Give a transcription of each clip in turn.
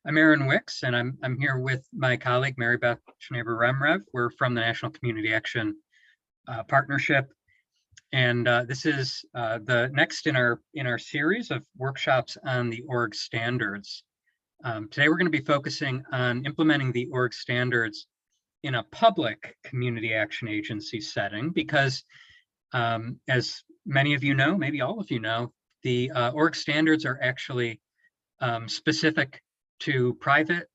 I'm Aaron Wicks, and I'm here with my colleague Mary Beth Schneber-Remrev. We're from the National Community Action Partnership, and this is the next in our series of workshops on the org standards. Today we're going to be focusing on implementing the org standards in a public community action agency setting, because as many of you know, maybe all of you know, the org standards are actually specific to private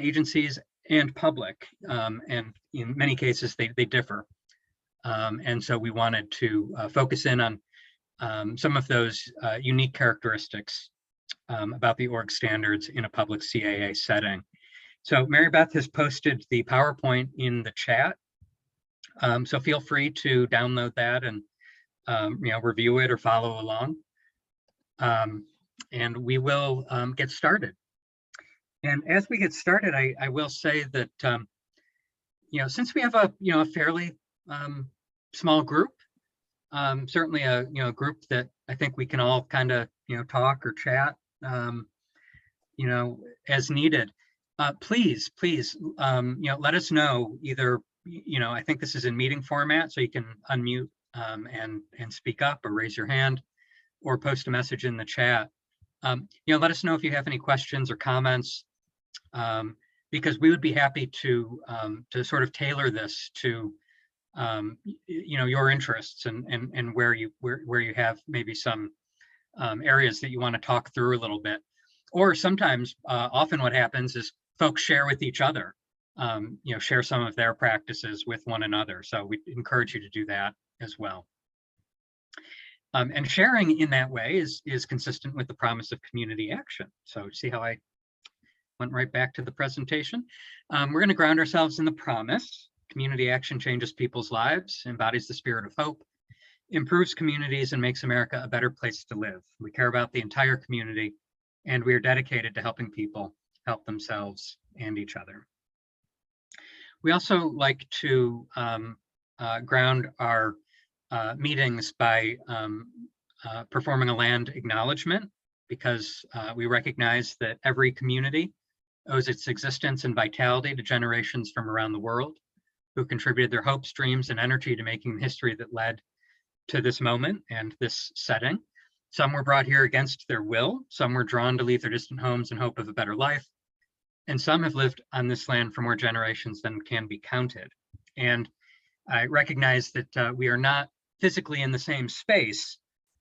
agencies and public, and in many cases they differ. And so we wanted to focus in on some of those unique characteristics about the org standards in a public CAA setting. So Mary Beth has posted the PowerPoint in the chat, so feel free to download that and review it or follow along. And we will get started. And as we get started, I will say that since we have a fairly small group, certainly a group that I think we can all kind of talk or chat as needed. Please let us know either I think this is in meeting format, so you can unmute and speak up or raise your hand or post a message in the chat. Let us know if you have any questions or comments, because we would be happy to sort of tailor this to your interests and where you have maybe some areas that you want to talk through a little bit. Or sometimes, often what happens is folks share with each other, share some of their practices with one another. So we encourage you to do that as well. And sharing in that way is consistent with the promise of community action. So see how I went right back to the presentation. We're going to ground ourselves in the promise. Community action changes people's lives, embodies the spirit of hope, improves communities, and makes America a better place to live. We care about the entire community, and we are dedicated to helping people help themselves and each other. We also like to ground our meetings by performing a land acknowledgement, because we recognize that every community owes its existence and vitality to generations from around the world who contributed their hopes, dreams, and energy to making the history that led to this moment and this setting. Some were brought here against their will, some were drawn to leave their distant homes in hope of a better life, and some have lived on this land for more generations than can be counted. And I recognize that we are not physically in the same space,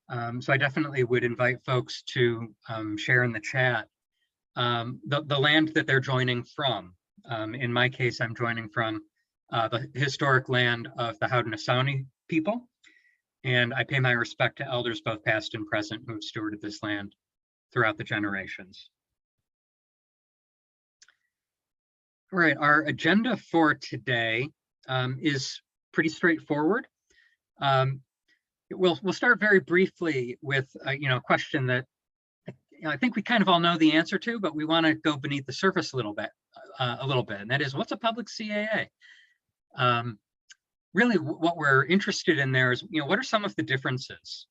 so I definitely would invite folks to share in the chat the land that they're joining from. In my case, I'm joining from the historic land of the Haudenosaunee people, and I pay my respect to elders both past and present who have stewarded this land throughout the generations. All right, our agenda for today is pretty straightforward. We'll start very briefly with a question that I think we kind of all know the answer to, but we want to go beneath the surface a little bit, and that is, what's a public CAA? Really, what we're interested in there is, what are some of the differences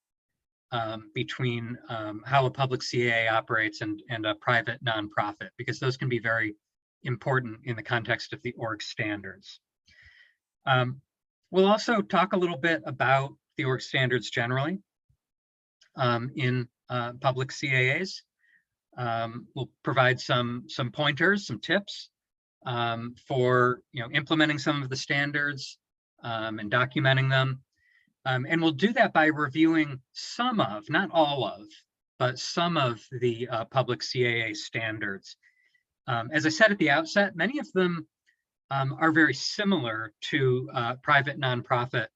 between how a public CAA operates and a private nonprofit, because those can be very important in the context of the org standards. We'll also talk a little bit about the org standards generally in public CAAs. We'll provide some pointers, some tips for implementing some of the standards and documenting them. And we'll do that by reviewing some of, not all of, but some of the public CAA standards. As I said at the outset, many of them are very similar to private nonprofit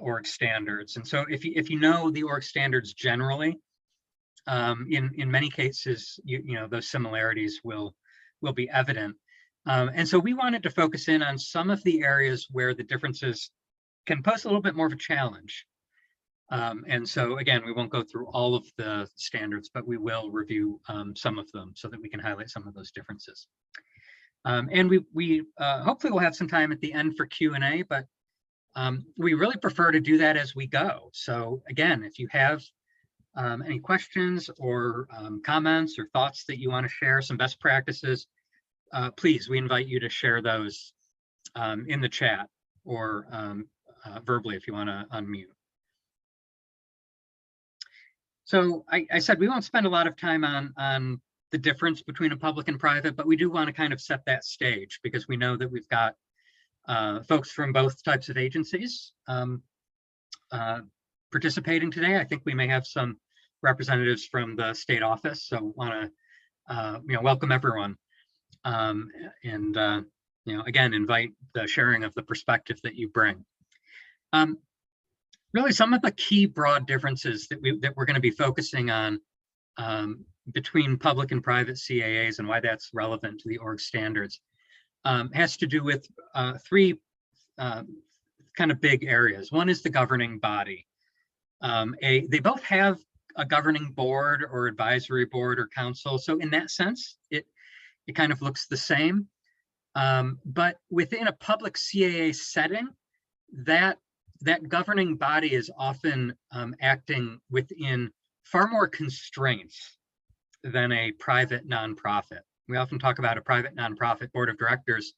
org standards. And so if you know the org standards generally, in many cases, those similarities will be evident. And so we wanted to focus in on some of the areas where the differences can pose a little bit more of a challenge. And so again, we won't go through all of the standards, but we will review some of them so that we can highlight some of those differences. And we hopefully will have some time at the end for Q&A, but we really prefer to do that as we go. So again, if you have any questions or comments or thoughts that you want to share, some best practices, please, we invite you to share those in the chat or verbally if you want to unmute. So I said we won't spend a lot of time on the difference between a public and private, but we do want to kind of set that stage because we know that we've got folks from both types of agencies participating today. I think we may have some representatives from the state office, so want to welcome everyone and again invite the sharing of the perspective that you bring. Really, some of the key broad differences that we're going to be focusing on between public and private CAAs and why that's relevant to the org standards has to do with three kind of big areas. One is the governing body. They both have a governing board or advisory board or council. So in that sense, it kind of looks the same. But within a public CAA setting, that governing body is often acting within far more constraints than a private nonprofit. We often talk about a private nonprofit board of directors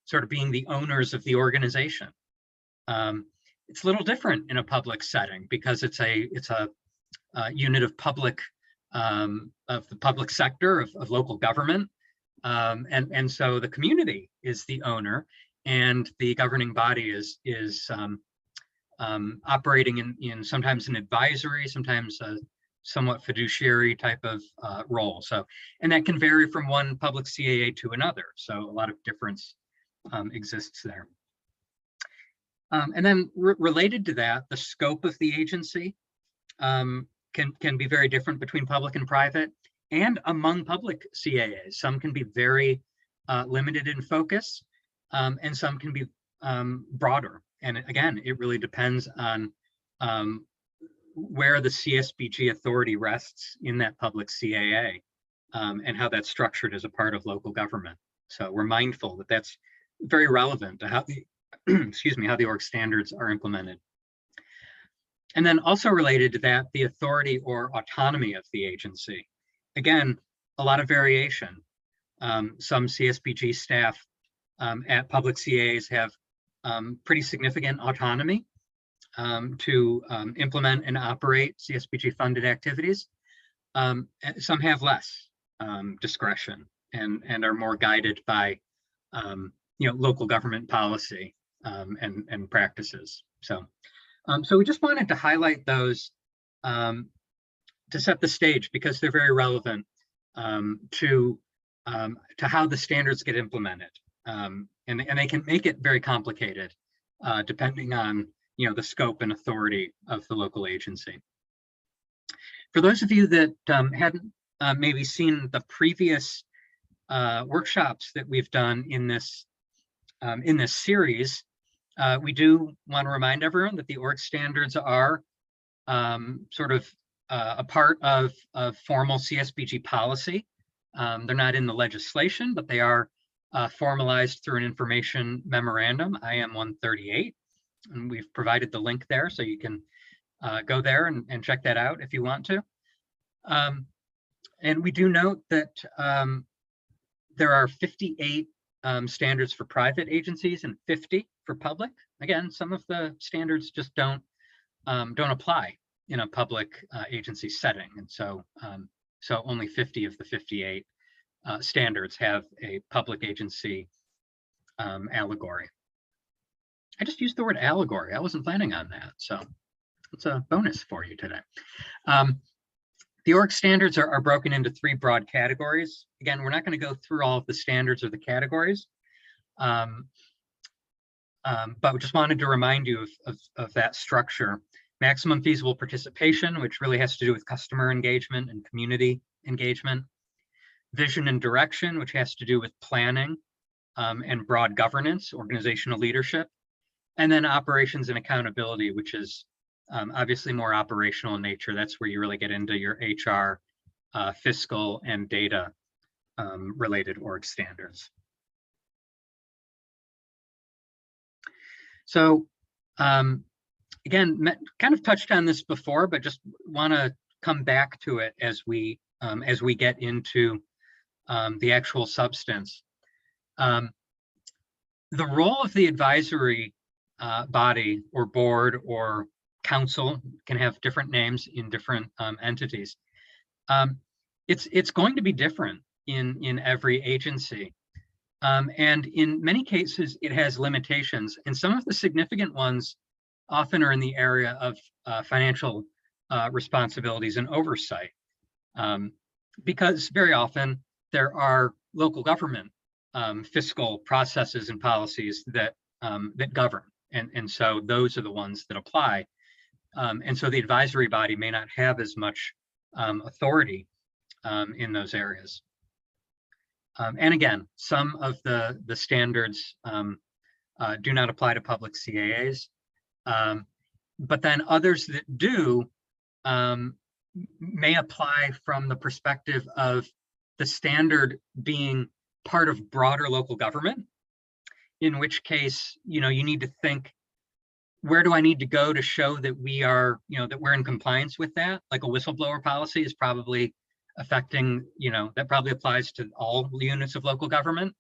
sort of being the owners of the organization. It's a little different in a public setting because it's a unit of the public sector of local government, and so the community is the owner, and the governing body is operating in sometimes an advisory, sometimes a somewhat fiduciary type of role. So, and that can vary from one public CAA to another. So a lot of difference exists there. And then related to that, the scope of the agency can be very different between public and private and among public CAAs. Some can be very limited in focus and some can be broader. And again, it really depends on where the CSBG authority rests in that public CAA and how that's structured as a part of local government. So we're mindful that that's very relevant to how the how the org standards are implemented. And then also related to that, the authority or autonomy of the agency. Again, a lot of variation. Some CSBG staff at public CAAs have pretty significant autonomy to implement and operate CSBG funded activities. Some have less discretion and are more guided by local government policy and practices. So we just wanted to highlight those to set the stage because they're very relevant to how the standards get implemented. And they can make it very complicated depending on the scope and authority of the local agency. For those of you that hadn't maybe seen the previous workshops that we've done in this series, we do want to remind everyone that the org standards are sort of a part of formal CSBG policy. They're not in the legislation, but they are formalized through an information memorandum, IM 138. And we've provided the link there, so you can go there and check that out if you want to. And we do note that there are 58 standards for private agencies and 50 for public. Again, some of the standards just don't apply in a public agency setting, and so only 50 of the 58 standards have a public agency allegory. I just used the word allegory. I wasn't planning on that, so it's a bonus for you today. The org standards are broken into three broad categories. Again, we're not going to go through all of the standards or the categories, but we just wanted to remind you of that structure. Maximum feasible participation, which really has to do with customer engagement and community engagement. Vision and direction, which has to do with planning and broad governance, organizational leadership. And then operations and accountability, which is obviously more operational in nature. That's where you really get into your HR, fiscal, and data related org standards. So again, kind of touched on this before, but just want to come back to it as we get into the actual substance. The role of the advisory body or board or council, can have different names in different entities. It's going to be different in every agency. And in many cases, it has limitations. And some of the significant ones often are in the area of financial responsibilities and oversight. Because very often there are local government fiscal processes and policies that govern. And so those are the ones that apply. And so the advisory body may not have as much authority in those areas. And again, some of the standards do not apply to public CAAs, but then others that do may apply from the perspective of the standard being part of broader local government, in which case, you need to think, where do I need to go to show that we are, that we're in compliance with that? Like a whistleblower policy is probably affecting, that probably applies to all units of local government.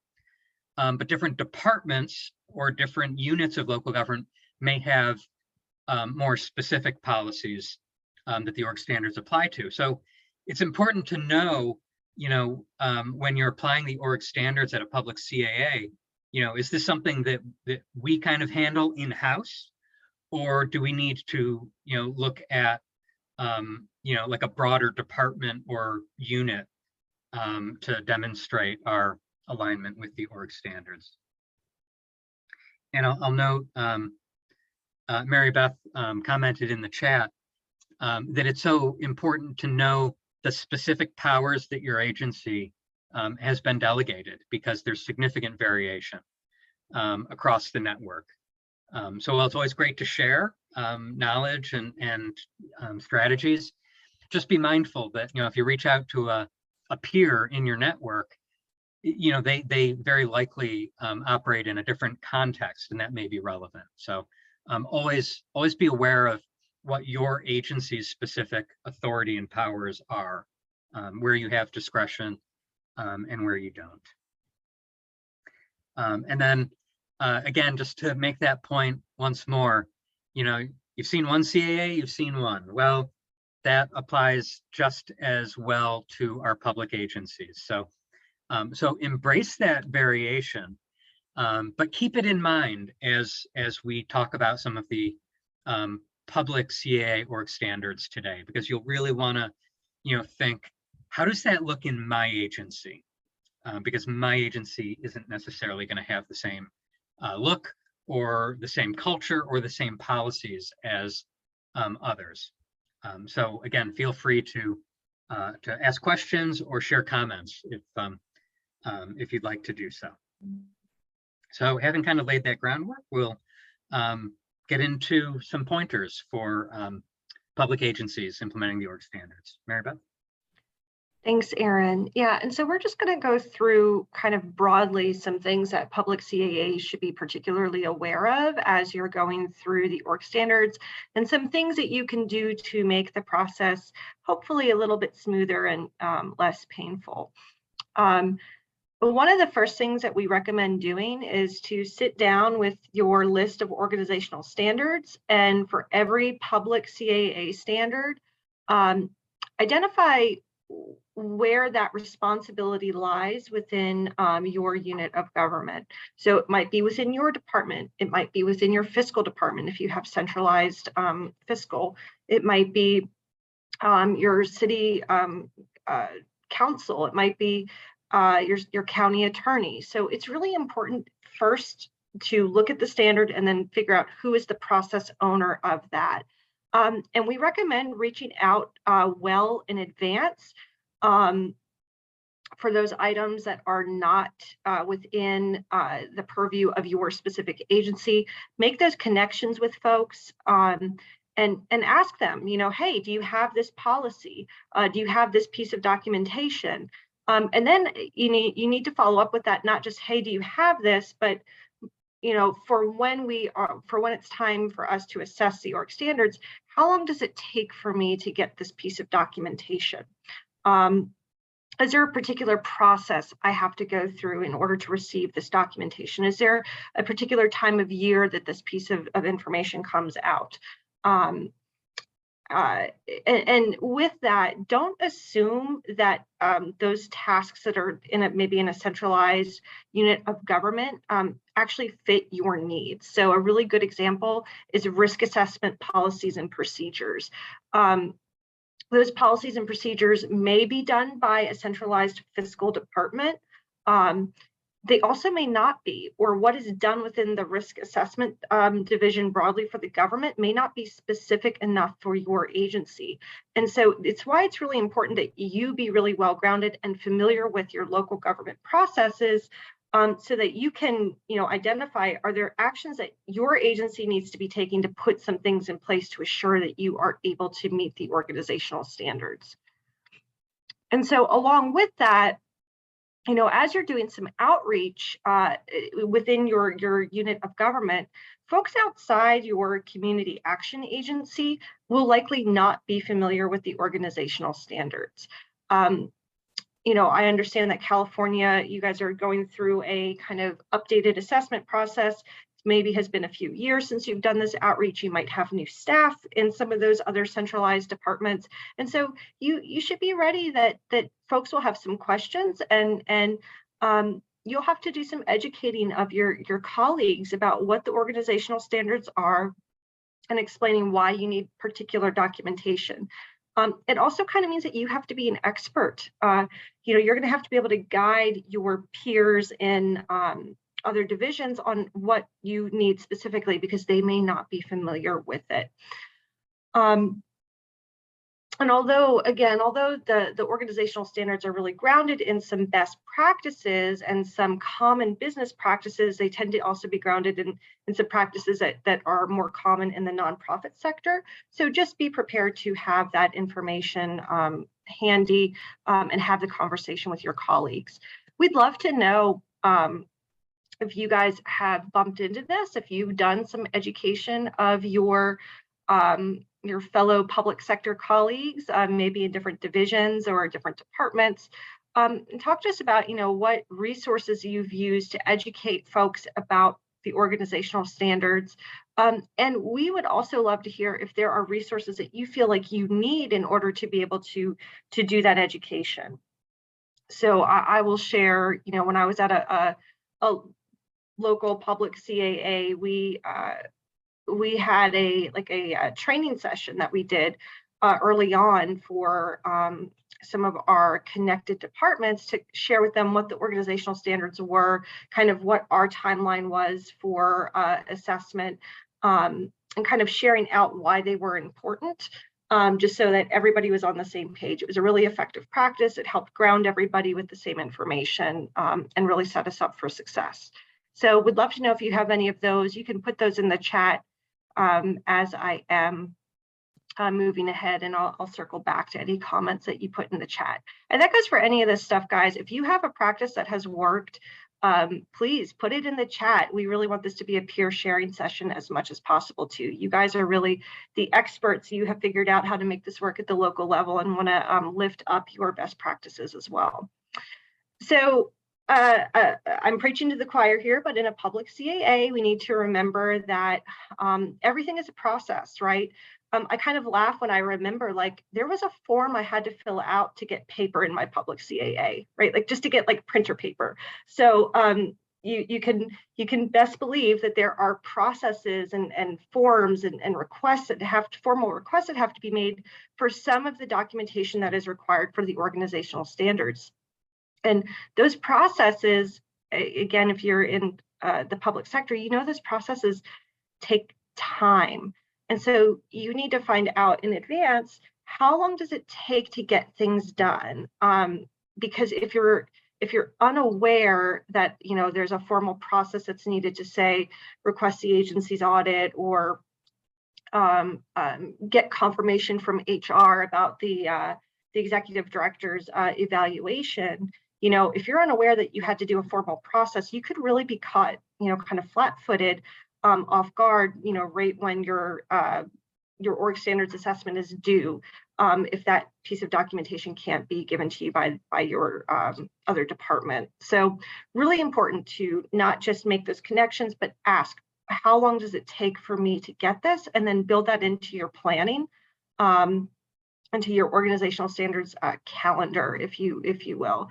But different departments or different units of local government may have more specific policies that the org standards apply to. So it's important to know, when you're applying the org standards at a public CAA, is this something that we kind of handle in-house, or do we need to, look at, like a broader department or unit to demonstrate our alignment with the org standards? And I'll note, Mary Beth commented in the chat that it's so important to know the specific powers that your agency has been delegated, because there's significant variation across the network. So while it's always great to share knowledge and strategies, just be mindful that, if you reach out to a peer in your network, they very likely operate in a different context, and that may be relevant. So always be aware of what your agency's specific authority and powers are, where you have discretion and where you don't. And then again, just to make that point once more, you've seen one CAA, you've seen one. Well, that applies just as well to our public agencies. So, so embrace that variation, but keep it in mind as we talk about some of the public CAA org standards today, because you'll really want to, think, how does that look in my agency? Because my agency isn't necessarily going to have the same look or the same culture or the same policies as others. So again, feel free to ask questions or share comments if you'd like to do so. So having kind of laid that groundwork, we'll get into some pointers for public agencies implementing the org standards. Mary Beth? Thanks, Aaron. Yeah, and so we're just going to go through kind of broadly some things that public CAAs should be particularly aware of as you're going through the org standards, and some things that you can do to make the process hopefully a little bit smoother and less painful. But one of the first things that we recommend doing is to sit down with your list of organizational standards, and for every public CAA standard, identify where that responsibility lies within your unit of government. So it might be within your department, it might be within your fiscal department if you have centralized fiscal, it might be your city council, it might be your county attorney. So it's really important first to look at the standard and then figure out who is the process owner of that. And we recommend reaching out well in advance for those items that are not within the purview of your specific agency. Make those connections with folks and ask them, hey, do you have this policy? Do you have this piece of documentation? And then you need to follow up with that, not just, hey, do you have this, but for when it's time for us to assess the org standards, how long does it take for me to get this piece of documentation? Is there a particular process I have to go through in order to receive this documentation? Is there a particular time of year that this piece of information comes out? And with that, don't assume that those tasks that are maybe in a centralized unit of government actually fit your needs. So a really good example is risk assessment policies and procedures. Those policies and procedures may be done by a centralized fiscal department. They also may not be, or what is done within the risk assessment division broadly for the government may not be specific enough for your agency. And so it's why it's really important that you be really well-grounded and familiar with your local government processes, so that you can, identify, are there actions that your agency needs to be taking to put some things in place to assure that you are able to meet the organizational standards. And so along with that, as you're doing some outreach within your unit of government, folks outside your community action agency will likely not be familiar with the organizational standards. I understand that California, you guys are going through a kind of updated assessment process. Maybe has been a few years since you've done this outreach. You might have new staff in some of those other centralized departments. And so you should be ready that folks will have some questions, and you'll have to do some educating of your colleagues about what the organizational standards are and explaining why you need particular documentation. It also kind of means that you have to be an expert. You're going to have to be able to guide your peers in other divisions on what you need specifically, because they may not be familiar with it. And although the organizational standards are really grounded in some best practices and some common business practices, they tend to also be grounded in some practices that are more common in the nonprofit sector. So just be prepared to have that information handy and have the conversation with your colleagues. We'd love to know if you guys have bumped into this, if you've done some education of your fellow public sector colleagues, maybe in different divisions or different departments. And talk to us about, what resources you've used to educate folks about the organizational standards. And we would also love to hear if there are resources that you feel like you need in order to be able to do that education. So I will share, when I was at a local public CAA, we had a training session that we did early on for some of our connected departments to share with them what the organizational standards were, kind of what our timeline was for assessment, and kind of sharing out why they were important, just so that everybody was on the same page. It was a really effective practice. It helped ground everybody with the same information and really set us up for success. So we'd love to know if you have any of those. You can put those in the chat as I am moving ahead, and I'll circle back to any comments that you put in the chat. And that goes for any of this stuff, guys. If you have a practice that has worked, please put it in the chat. We really want this to be a peer sharing session as much as possible too. You guys are really the experts. You have figured out how to make this work at the local level and want to lift up your best practices as well. So I'm preaching to the choir here, but in a public CAA, we need to remember that everything is a process, right? I kind of laugh when I remember, like, there was a form I had to fill out to get paper in my public CAA, right? Like, just to get like printer paper. So you can best believe that there are processes and forms and requests that formal requests that have to be made for some of the documentation that is required for the organizational standards. And those processes, again, if you're in the public sector, those processes take time. And so you need to find out in advance, how long does it take to get things done? Because if you're unaware that, there's a formal process that's needed to, say, request the agency's audit or get confirmation from HR about the executive director's evaluation, if you're unaware that you had to do a formal process, you could really be caught, kind of flat-footed, off guard, right when your org standards assessment is due, if that piece of documentation can't be given to you by your other department. So really important to not just make those connections, but ask, how long does it take for me to get this? And then build that into your planning, into your organizational standards calendar, if you will.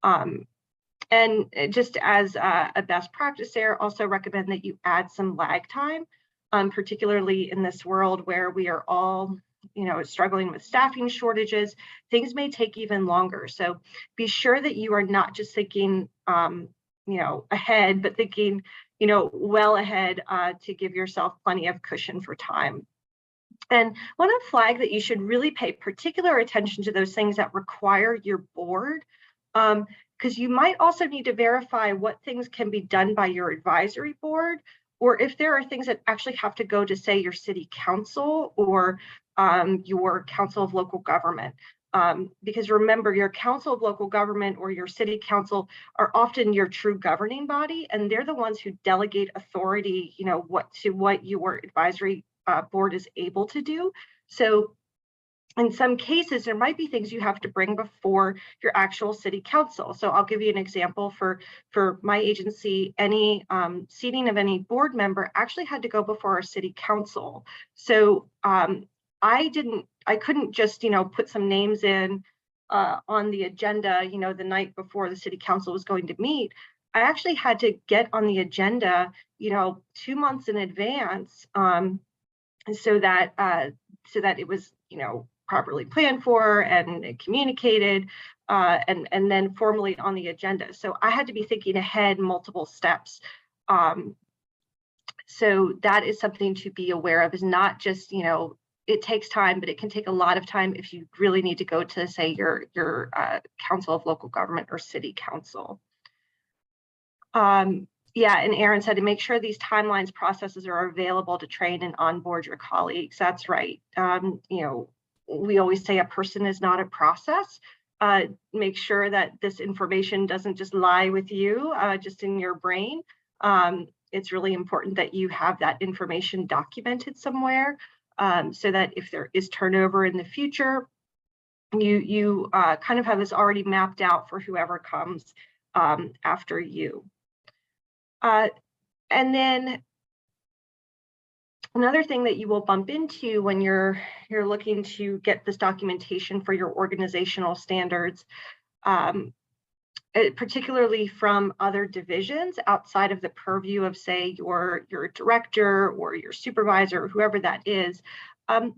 And just as a best practice there, also recommend that you add some lag time, particularly in this world where we are all, struggling with staffing shortages. Things may take even longer. So be sure that you are not just thinking, ahead, but thinking, well ahead, to give yourself plenty of cushion for time. And want to flag that you should really pay particular attention to those things that require your board, because you might also need to verify what things can be done by your advisory board, or if there are things that actually have to go to, say, your city council or your council of local government. Because remember, your council of local government or your city council are often your true governing body, and they're the ones who delegate authority, what your advisory board is able to do. So in some cases, there might be things you have to bring before your actual city council. So I'll give you an example. For my agency, any seating of any board member actually had to go before our city council. So I couldn't just, put some names in on the agenda, the night before the city council was going to meet. I actually had to get on the agenda, 2 months in advance, so that it was, properly planned for and communicated, and then formally on the agenda. So I had to be thinking ahead multiple steps. So that is something to be aware of, is not just, it takes time, but it can take a lot of time if you really need to go to, say, your council of local government or city council. Yeah, and Aaron said to make sure these timelines processes are available to train and onboard your colleagues. That's right. We always say a person is not a process. Make sure that this information doesn't just lie with you, just in your brain. It's really important that you have that information documented somewhere, so that if there is turnover in the future, you kind of have this already mapped out for whoever comes after you. And then another thing that you will bump into when you're looking to get this documentation for your organizational standards, particularly from other divisions outside of the purview of, say, your director or your supervisor, or whoever that is, I'll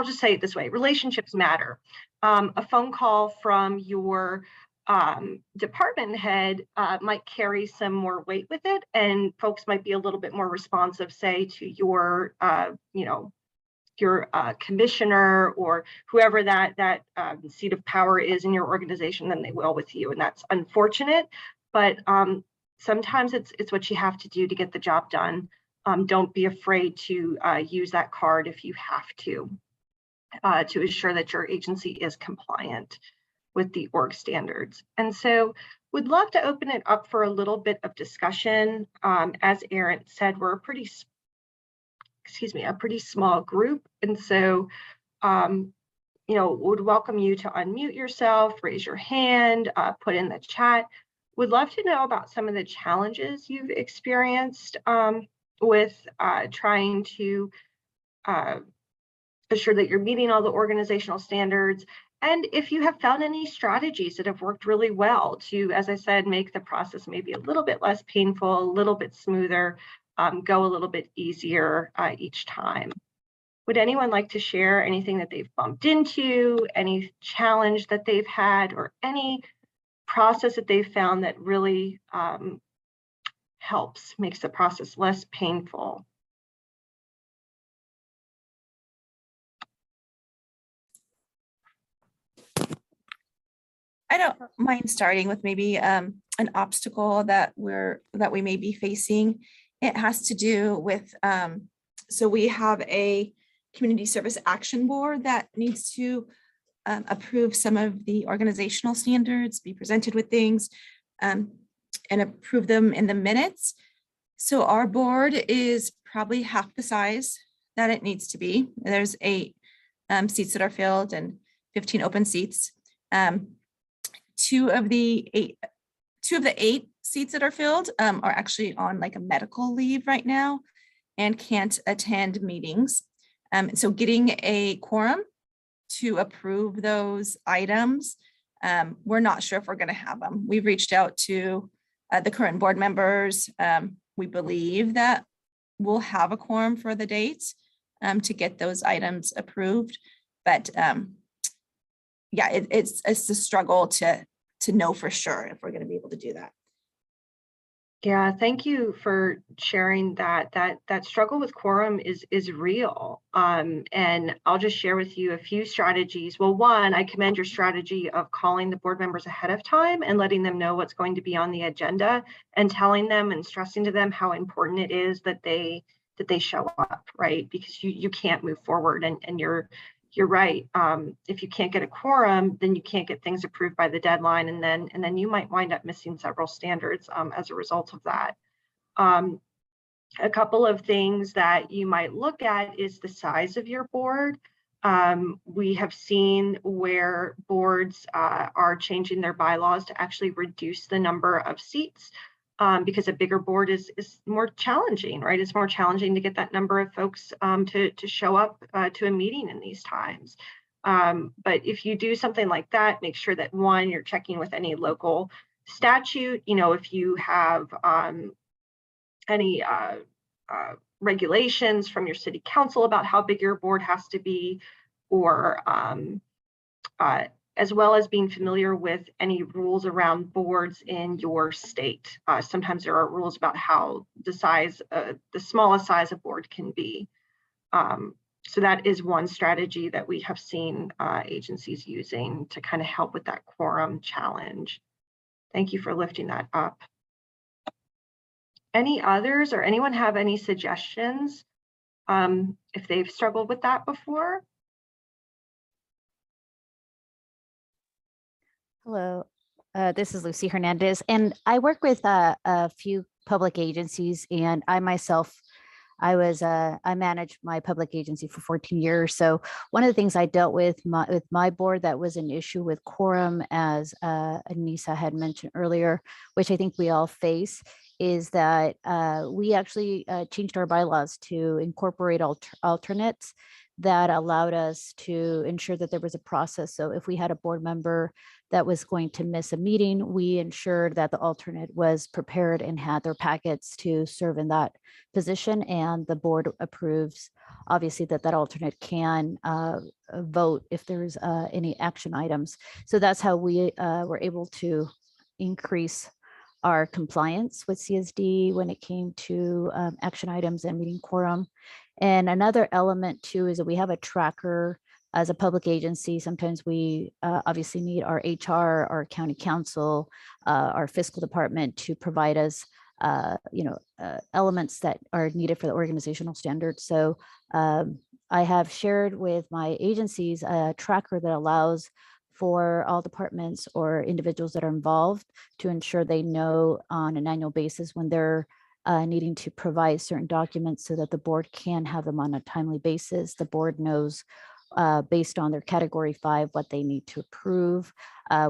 just say it this way: relationships matter. A phone call from your department head might carry some more weight with it, and folks might be a little bit more responsive, say, to your commissioner or whoever that seat of power is in your organization than they will with you, and that's unfortunate. But sometimes it's what you have to do to get the job done. Don't be afraid to use that card if you have to ensure that your agency is compliant with the org standards. And so we'd love to open it up for a little bit of discussion. As Aaron said, we're a pretty small group. And so, would welcome you to unmute yourself, raise your hand, put in the chat. Would love to know about some of the challenges you've experienced with trying to assure that you're meeting all the organizational standards. And if you have found any strategies that have worked really well to, as I said, make the process maybe a little bit less painful, a little bit smoother, go a little bit easier each time. Would anyone like to share anything that they've bumped into, any challenge that they've had, or any process that they've found that really helps, makes the process less painful? I don't mind starting with maybe an obstacle that we may be facing. It has to do with, so we have a community service action board that needs to approve some of the organizational standards, be presented with things, and approve them in the minutes. So our board is probably half the size that it needs to be. There's 8 seats that are filled and 15 open seats. Two of the eight seats that are filled are actually on like a medical leave right now and can't attend meetings. So getting a quorum to approve those items, we're not sure if we're going to have them. We've reached out to the current board members. We believe that we'll have a quorum for the dates to get those items approved. But yeah, it's a struggle to know for sure if we're going to be able to do that. Yeah, thank you for sharing that. That struggle with quorum is real. And I'll just share with you a few strategies. Well, one, I commend your strategy of calling the board members ahead of time and letting them know what's going to be on the agenda and telling them and stressing to them how important it is that they show up, right? Because you can't move forward, and you're right. If you can't get a quorum, then you can't get things approved by the deadline, and then you might wind up missing several standards as a result of that. A couple of things that you might look at is the size of your board. We have seen where boards are changing their bylaws to actually reduce the number of seats. Because a bigger board is more challenging, right? It's more challenging to get that number of folks to show up to a meeting in these times. But if you do something like that, make sure that one, you're checking with any local statute. You know, if you have any regulations from your city council about how big your board has to be, or as well as being familiar with any rules around boards in your state. Sometimes there are rules about how the smallest size a board can be. So that is one strategy that we have seen agencies using to kind of help with that quorum challenge. Thank you for lifting that up. Any others, or anyone have any suggestions if they've struggled with that before? Hello, this is Lucy Hernandez, and I work with a few public agencies, and I myself, I managed my public agency for 14 years. So one of the things I dealt with my board that was an issue with quorum, as Anissa had mentioned earlier, which I think we all face, is that we actually changed our bylaws to incorporate alternates that allowed us to ensure that there was a process. So if we had a board member that was going to miss a meeting, we ensured that the alternate was prepared and had their packets to serve in that position. And the board approves, obviously, that alternate can vote if there's any action items. So that's how we were able to increase our compliance with CSD when it came to action items and meeting quorum. And another element too is that we have a tracker as a public agency. Sometimes we obviously need our HR, our county council, our fiscal department to provide us elements that are needed for the organizational standards. So I have shared with my agencies a tracker that allows for all departments or individuals that are involved to ensure they know on an annual basis when they're needing to provide certain documents so that the board can have them on a timely basis. The board knows based on their category 5 what they need to approve.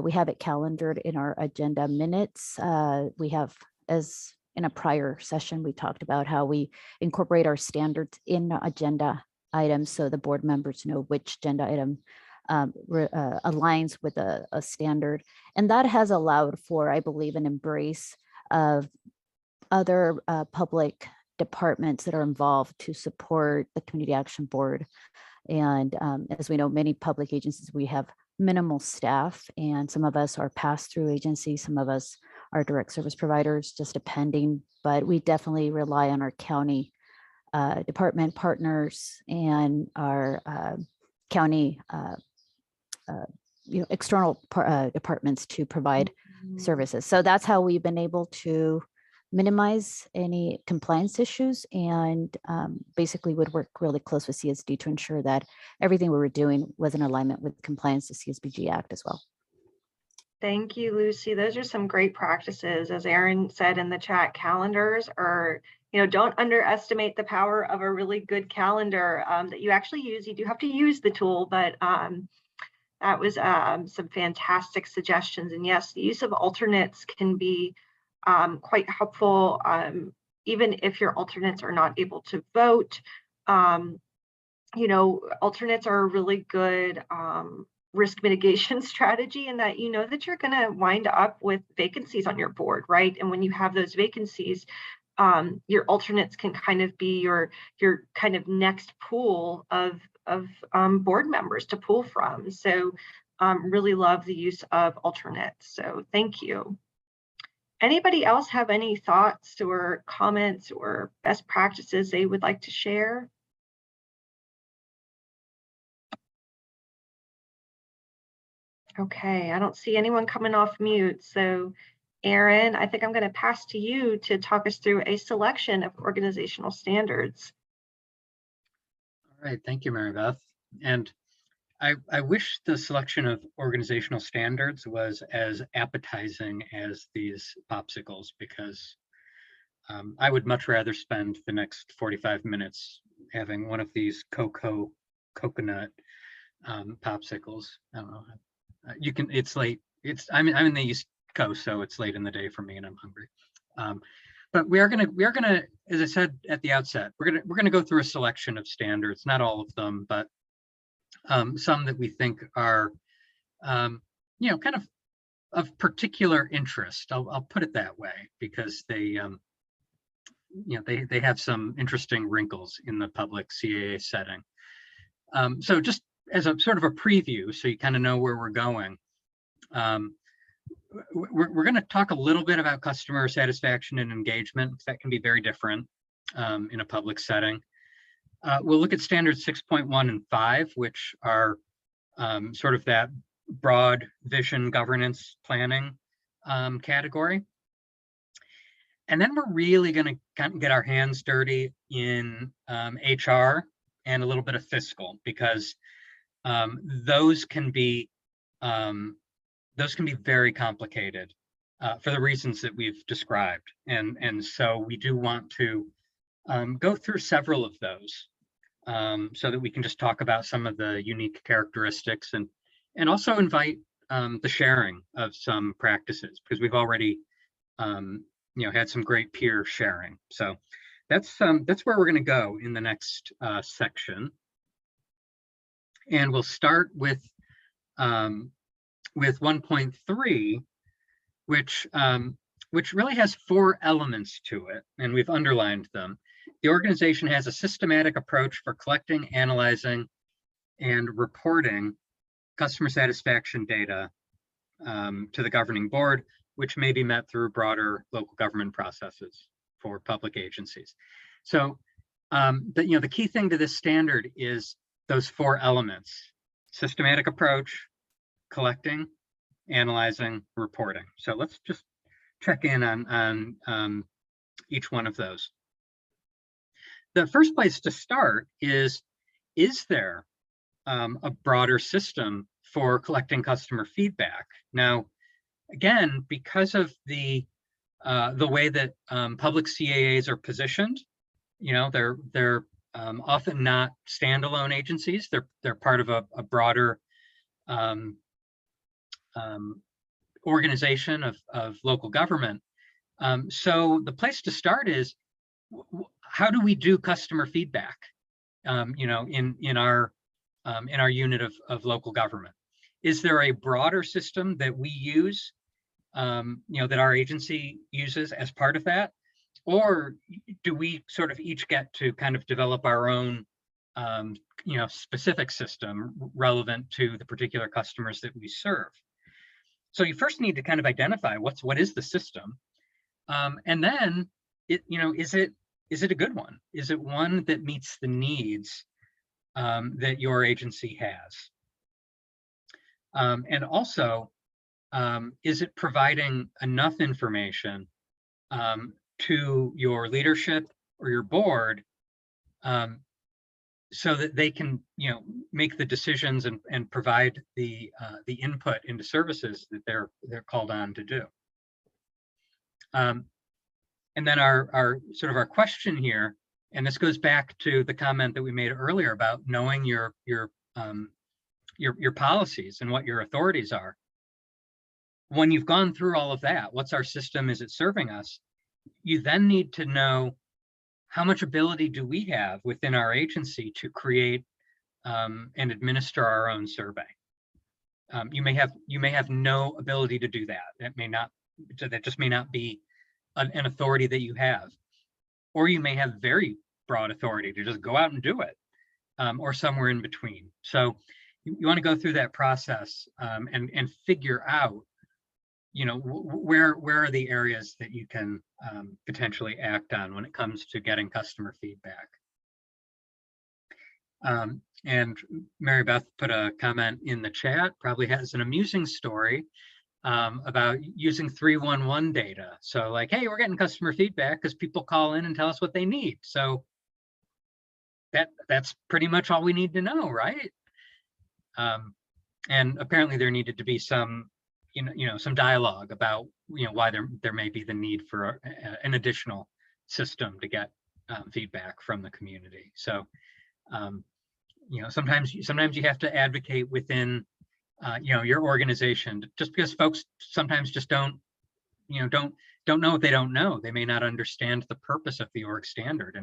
We have it calendared in our agenda minutes. We have, as in a prior session, we talked about how we incorporate our standards in agenda items so the board members know which agenda item aligns with a standard. And that has allowed for, I believe, an embrace of other public departments that are involved to support the Community Action Board. And as we know, many public agencies, we have minimal staff, and some of us are pass-through agencies, some of us are direct service providers, just depending, but we definitely rely on our county department partners and our county external departments to provide services. So that's how we've been able to minimize any compliance issues, and basically would work really close with CSD to ensure that everything we were doing was in alignment with compliance to CSBG Act as well. Thank you, Lucy. Those are some great practices. As Erin said in the chat, calendars are, don't underestimate the power of a really good calendar that you actually use. You do have to use the tool, but that was some fantastic suggestions. And yes, the use of alternates can be quite helpful, even if your alternates are not able to vote. Alternates are a really good risk mitigation strategy, in that that you're going to wind up with vacancies on your board, right? And when you have those vacancies, your alternates can kind of be your kind of next pool of board members to pull from. So really love the use of alternates. So thank you. Anybody else have any thoughts or comments or best practices they would like to share? Okay, I don't see anyone coming off mute. So Erin, I think I'm going to pass to you to talk us through a selection of organizational standards. All right, thank you, Mary Beth. And I wish the selection of organizational standards was as appetizing as these popsicles, because I would much rather spend the next 45 minutes having one of these coconut popsicles. I don't know. It's late. I'm in the East Coast, so it's late in the day for me and I'm hungry. But we are gonna, as I said at the outset, we're gonna go through a selection of standards, not all of them, but some that we think are, kind of particular interest. I'll put it that way, because they, they have some interesting wrinkles in the public CAA setting. So just as a sort of a preview, so you kind of know where we're going. We're going to talk a little bit about customer satisfaction and engagement, because that can be very different in a public setting. We'll look at standards 6.1 and 5, which are sort of that broad vision governance planning category. And then we're really going to kind of get our hands dirty in HR and a little bit of fiscal, because those can be very complicated for the reasons that we've described. And so we do want to go through several of those so that we can just talk about some of the unique characteristics, and also invite the sharing of some practices, because we've already had some great peer sharing. So that's where we're going to go in the next section. And we'll start with 1.3, which really has 4 elements to it, and we've underlined them. The organization has a systematic approach for collecting, analyzing, and reporting customer satisfaction data to the governing board, which may be met through broader local government processes for public agencies. So the key thing to this standard is those 4 elements: systematic approach, collecting, analyzing, reporting. So let's just check in on each one of those. The first place to start is there a broader system for collecting customer feedback? Now, again, because of the way that public CAAs are positioned, they're often not standalone agencies. They're part of a broader organization of local government. So the place to start is, how do we do customer feedback? In our unit of local government. Is there a broader system that we use, that our agency uses as part of that? Or do we sort of each get to kind of develop our own, specific system relevant to the particular customers that we serve? So you first need to kind of identify what is the system, and then is it a good one? Is it one that meets the needs that your agency has? And also, is it providing enough information to your leadership or your board, so that they can, make the decisions and provide the input into services that they're called on to do. And then our question here, and this goes back to the comment that we made earlier about knowing your policies and what your authorities are. When you've gone through all of that, what's our system? Is it serving us? You then need to know how much ability do we have within our agency to create and administer our own survey. You may have no ability to do that. That just may not be an authority that you have, or you may have very broad authority to just go out and do it, or somewhere in between. So you want to go through that process and figure out, where are the areas that you can potentially act on when it comes to getting customer feedback. And Mary Beth put a comment in the chat, probably has an amusing story about using 311 data. So like, hey, we're getting customer feedback because people call in and tell us what they need. So that's pretty much all we need to know, right? And apparently there needed to be some, some dialogue about, why there may be the need for an additional system to get feedback from the community. So, sometimes you have to advocate within, your organization, just because folks sometimes just don't know what they don't know. They may not understand the purpose of the org standard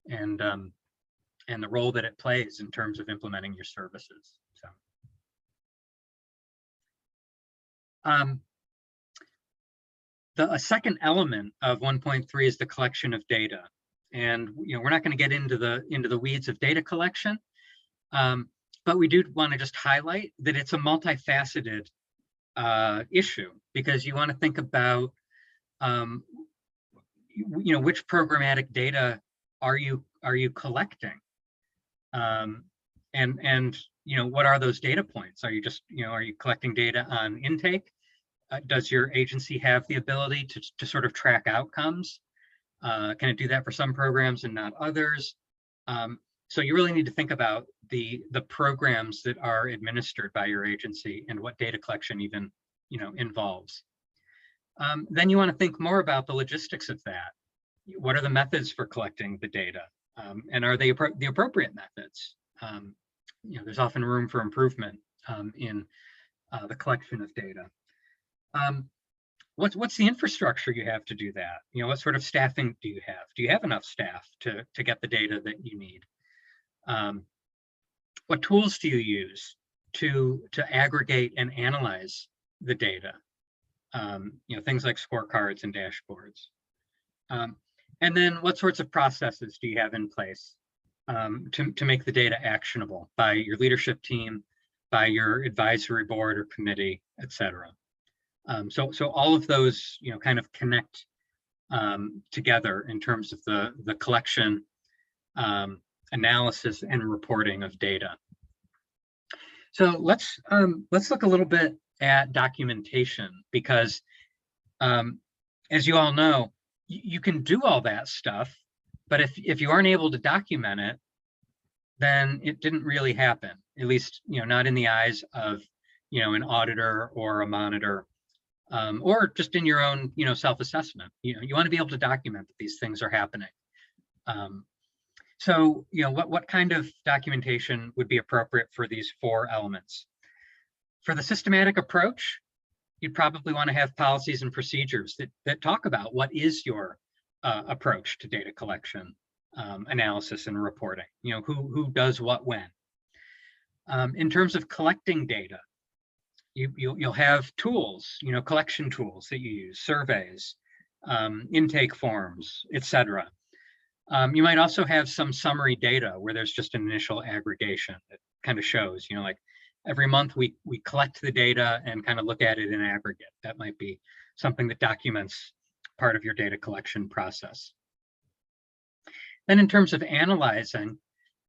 and the role that it plays in terms of implementing your services. So. A second element of 1.3 is the collection of data, and we're not going to get into the weeds of data collection, but we do want to just highlight that it's a multifaceted issue, because you want to think about which programmatic data are you collecting, and what are those data points? Are you just are you collecting data on intake? Does your agency have the ability to sort of track outcomes? Can it do that for some programs and not others? So you really need to think about the programs that are administered by your agency and what data collection even involves. Then you want to think more about the logistics of that. What are the methods for collecting the data, and are they the appropriate methods? There's often room for improvement in the collection of data. What's the infrastructure you have to do that? What sort of staffing do you have? Do you have enough staff to get the data that you need? What tools do you use to aggregate and analyze the data? Things like scorecards and dashboards. And then what sorts of processes do you have in place to make the data actionable by your leadership team, by your advisory board or committee, et cetera? So all of those, kind of connect together in terms of the collection, analysis, and reporting of data. So let's look a little bit at documentation, because as you all know, you can do all that stuff, but if you aren't able to document it, then it didn't really happen, at least not in the eyes of an auditor or a monitor. Or just in your own, self-assessment. You want to be able to document that these things are happening. So, what kind of documentation would be appropriate for these 4 elements? For the systematic approach, you'd probably want to have policies and procedures that talk about what is your approach to data collection, analysis, and reporting. Who does what when. In terms of collecting data, you'll have tools, collection tools that you use, surveys, intake forms, etc. You might also have some summary data where there's just an initial aggregation that kind of shows, like every month we collect the data and kind of look at it in aggregate. That might be something that documents part of your data collection process. Then in terms of analyzing,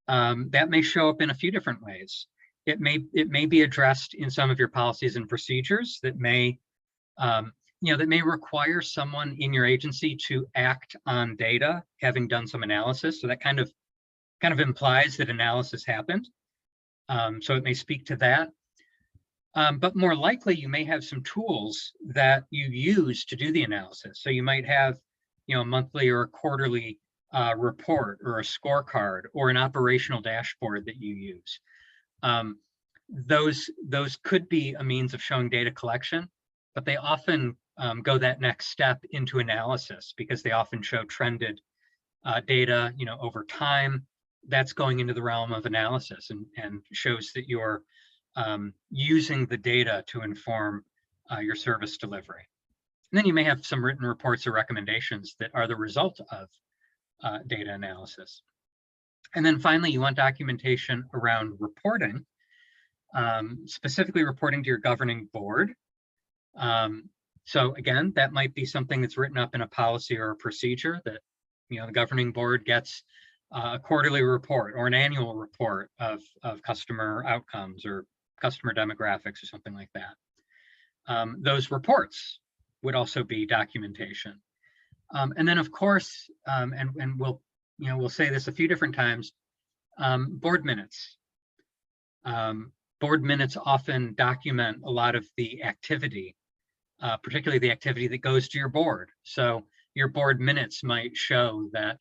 that may show up in a few different ways. It may be addressed in some of your policies and procedures that may that may require someone in your agency to act on data, having done some analysis. So that kind of implies that analysis happened. So it may speak to that. But more likely, you may have some tools that you use to do the analysis. So you might have, a monthly or a quarterly report or a scorecard or an operational dashboard that you use. Those could be a means of showing data collection, but they often go that next step into analysis because they often show trended data, over time. That's going into the realm of analysis and shows that you're using the data to inform your service delivery. And then you may have some written reports or recommendations that are the result of data analysis. And then finally, you want documentation around reporting, specifically reporting to your governing board. So again, that might be something that's written up in a policy or a procedure that the governing board gets a quarterly report or an annual report of customer outcomes or customer demographics or something like that. Those reports would also be documentation. And then of course, and we'll say this a few different times, board minutes. Board minutes often document a lot of the activity, particularly the activity that goes to your board. So your board minutes might show that,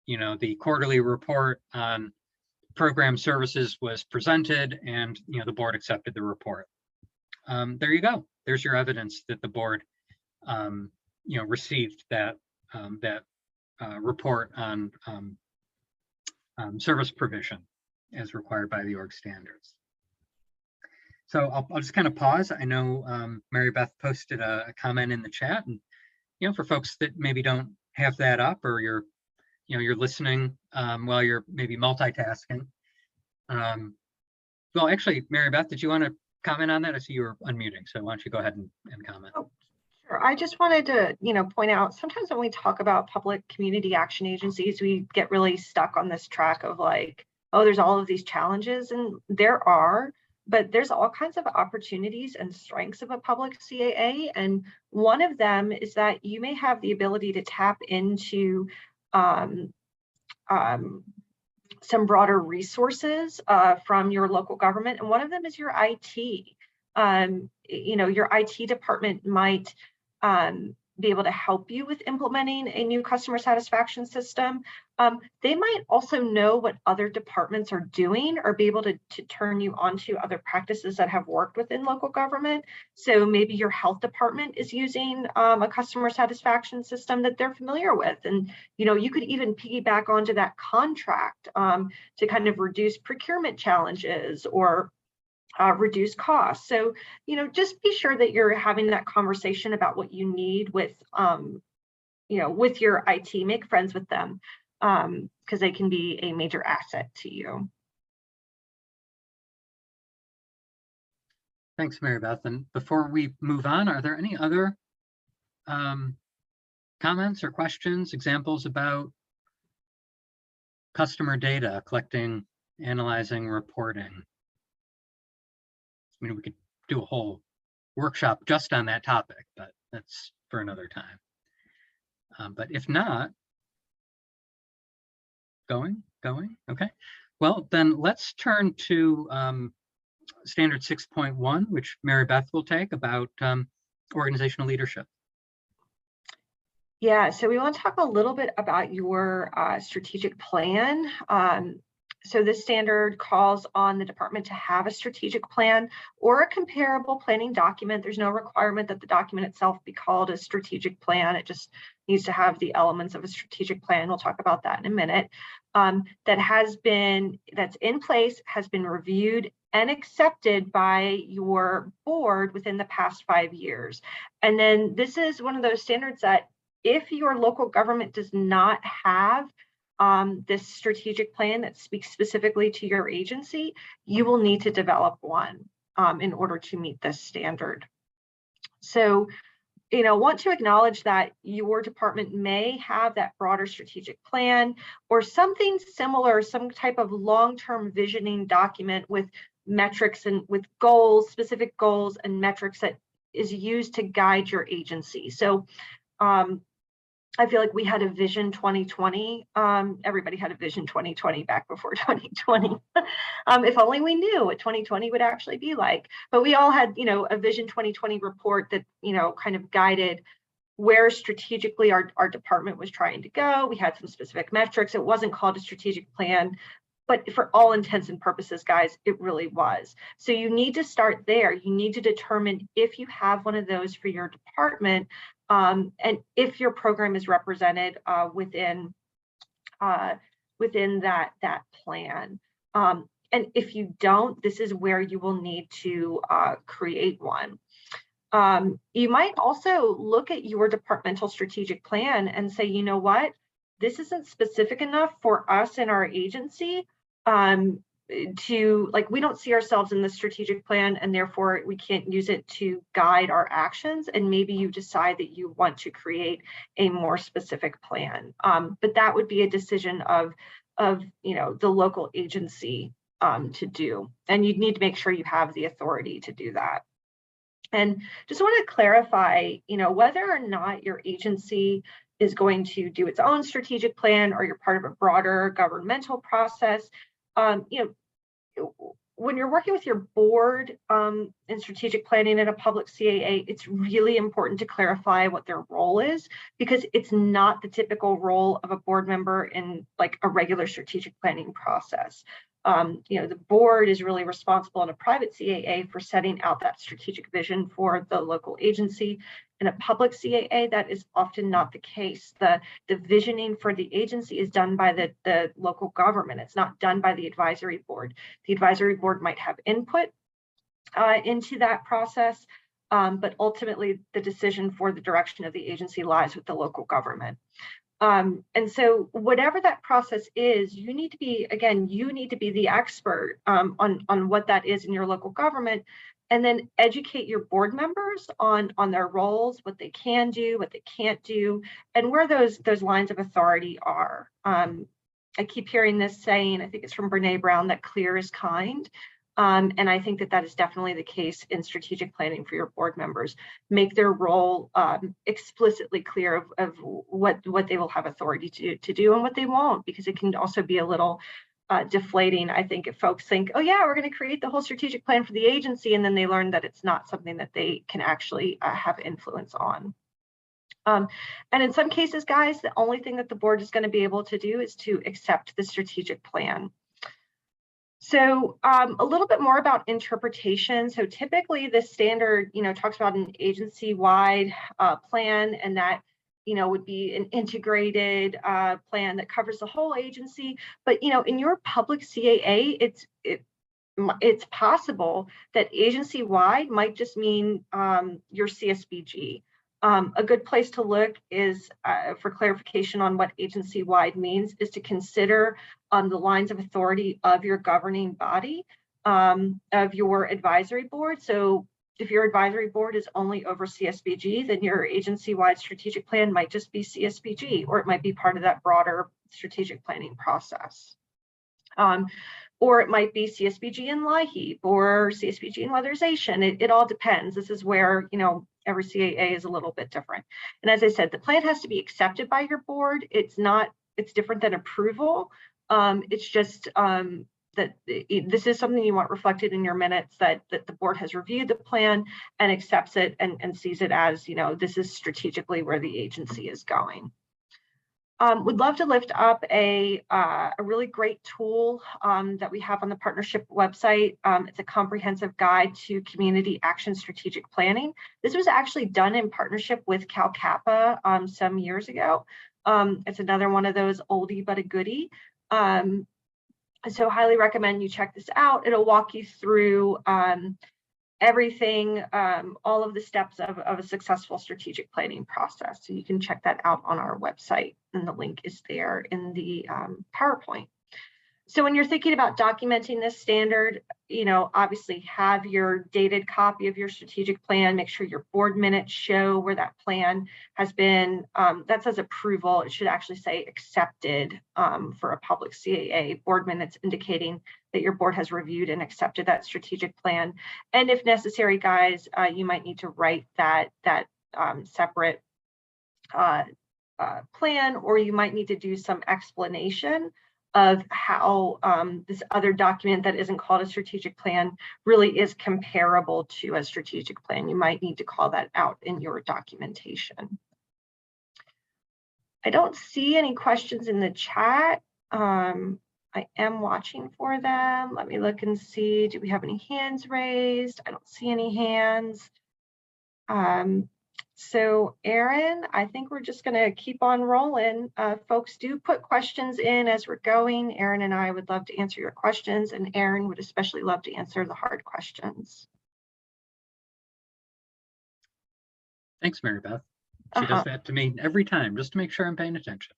the quarterly report on program services was presented and, the board accepted the report. There you go. There's your evidence that the board, received that report on service provision as required by the org standards. So I'll just kind of pause. I know Mary Beth posted a comment in the chat, and for folks that maybe don't have that up, or you're listening while you're maybe multitasking. Well, actually, Mary Beth, did you want to comment on that? I see you were unmuting, so why don't you go ahead and comment? Oh, sure. I just wanted to, point out, sometimes when we talk about public community action agencies, we get really stuck on this track of like, oh, there's all of these challenges, and there are, but there's all kinds of opportunities and strengths of a public CAA. And one of them is that you may have the ability to tap into some broader resources from your local government. And one of them is your IT. Your IT department might be able to help you with implementing a new customer satisfaction system. They might also know what other departments are doing or be able to turn you onto other practices that have worked within local government. So maybe your health department is using a customer satisfaction system that they're familiar with. And, you could even piggyback onto that contract to kind of reduce procurement challenges or reduce costs. So, just be sure that you're having that conversation about what you need with, with your IT. Make friends with them because they can be a major asset to you. Thanks, Mary Beth. And before we move on, are there any other comments or questions, examples about customer data, collecting, analyzing, reporting? I mean, we could do a whole workshop just on that topic, but that's for another time. But if not, going, okay. Well, then let's turn to standard 6.1, which Mary Beth will take about organizational leadership. Yeah, so we want to talk a little bit about your strategic plan. So this standard calls on the department to have a strategic plan or a comparable planning document. There's no requirement that the document itself be called a strategic plan. It just needs to have the elements of a strategic plan. We'll talk about that in a minute. That's in place, has been reviewed and accepted by your board within the past 5 years. And then this is one of those standards that if your local government does not have this strategic plan that speaks specifically to your agency, you will need to develop one in order to meet this standard. So, want to acknowledge that your department may have that broader strategic plan or something similar, some type of long-term visioning document with metrics and with goals, specific goals and metrics that is used to guide your agency. So I feel like we had a vision 2020. Everybody had a vision 2020 back before 2020. If only we knew what 2020 would actually be like. But we all had, a vision 2020 report that, kind of guided where strategically our department was trying to go. We had some specific metrics. It wasn't called a strategic plan, but for all intents and purposes, guys, it really was. So you need to start there. You need to determine if you have one of those for your department, and if your program is represented within that plan. And if you don't, this is where you will need to create one. You might also look at your departmental strategic plan and say, you know what, this isn't specific enough for us in our agency we don't see ourselves in the strategic plan, and therefore we can't use it to guide our actions. And maybe you decide that you want to create a more specific plan. But that would be a decision of the local agency to do. And you'd need to make sure you have the authority to do that. And just want to clarify, whether or not your agency is going to do its own strategic plan or you're part of a broader governmental process, when you're working with your board in strategic planning in a public CAA, it's really important to clarify what their role is, because it's not the typical role of a board member in like a regular strategic planning process. The board is really responsible in a private CAA for setting out that strategic vision for the local agency. In a public CAA, that is often not the case. The visioning for the agency is done by the local government. It's not done by the advisory board. The advisory board might have input into that process, but ultimately the decision for the direction of the agency lies with the local government. And so whatever that process is, you need to be the expert on what that is in your local government, and then educate your board members on their roles, what they can do, what they can't do, and where those lines of authority are. I keep hearing this saying, I think it's from Brene Brown, that clear is kind. And I think that is definitely the case in strategic planning for your board members. Make their role explicitly clear of what they will have authority to do and what they won't, because it can also be a little deflating, I think, if folks think, oh yeah, we're going to create the whole strategic plan for the agency, and then they learn that it's not something that they can actually have influence on. And in some cases, guys, the only thing that the board is going to be able to do is to accept the strategic plan. So a little bit more about interpretation. So typically the standard, talks about an agency-wide plan, and that, would be an integrated plan that covers the whole agency. But, in your public CAA, it's possible that agency-wide might just mean your CSBG. A good place to look is for clarification on what agency-wide means is to consider the lines of authority of your governing body, of your advisory board. So if your advisory board is only over CSBG, then your agency-wide strategic plan might just be CSBG, or it might be part of that broader strategic planning process. Or it might be CSBG and LIHEAP or CSBG and weatherization. It all depends. This is where, every CAA is a little bit different. And as I said, the plan has to be accepted by your board. It's different than approval. It's just that this is something you want reflected in your minutes, that the board has reviewed the plan and accepts it and sees it as, this is strategically where the agency is going. Would love to lift up a really great tool that we have on the partnership website. It's a comprehensive guide to community action strategic planning. This was actually done in partnership with Cal Kappa some years ago. It's another one of those oldie but a goodie. So highly recommend you check this out. It'll walk you through everything, all of the steps of a successful strategic planning process. So you can check that out on our website, and the link is there in the PowerPoint. So when you're thinking about documenting this standard, obviously have your dated copy of your strategic plan. Make sure your board minutes show where that plan has been, that says approval. It should actually say accepted for a public CAA. Board minutes indicating that your board has reviewed and accepted that strategic plan. And if necessary, guys, you might need to write that separate plan, or you might need to do some explanation of how this other document that isn't called a strategic plan really is comparable to a strategic plan. You might need to call that out in your documentation. I don't see any questions in the chat. I am watching for them. Let me look and see. Do we have any hands raised? I don't see any hands. So Aaron, I think we're just going to keep on rolling. Folks, do put questions in as we're going. Aaron and I would love to answer your questions, and Aaron would especially love to answer the hard questions. Thanks, Mary Beth. She does that to me every time, just to make sure I'm paying attention.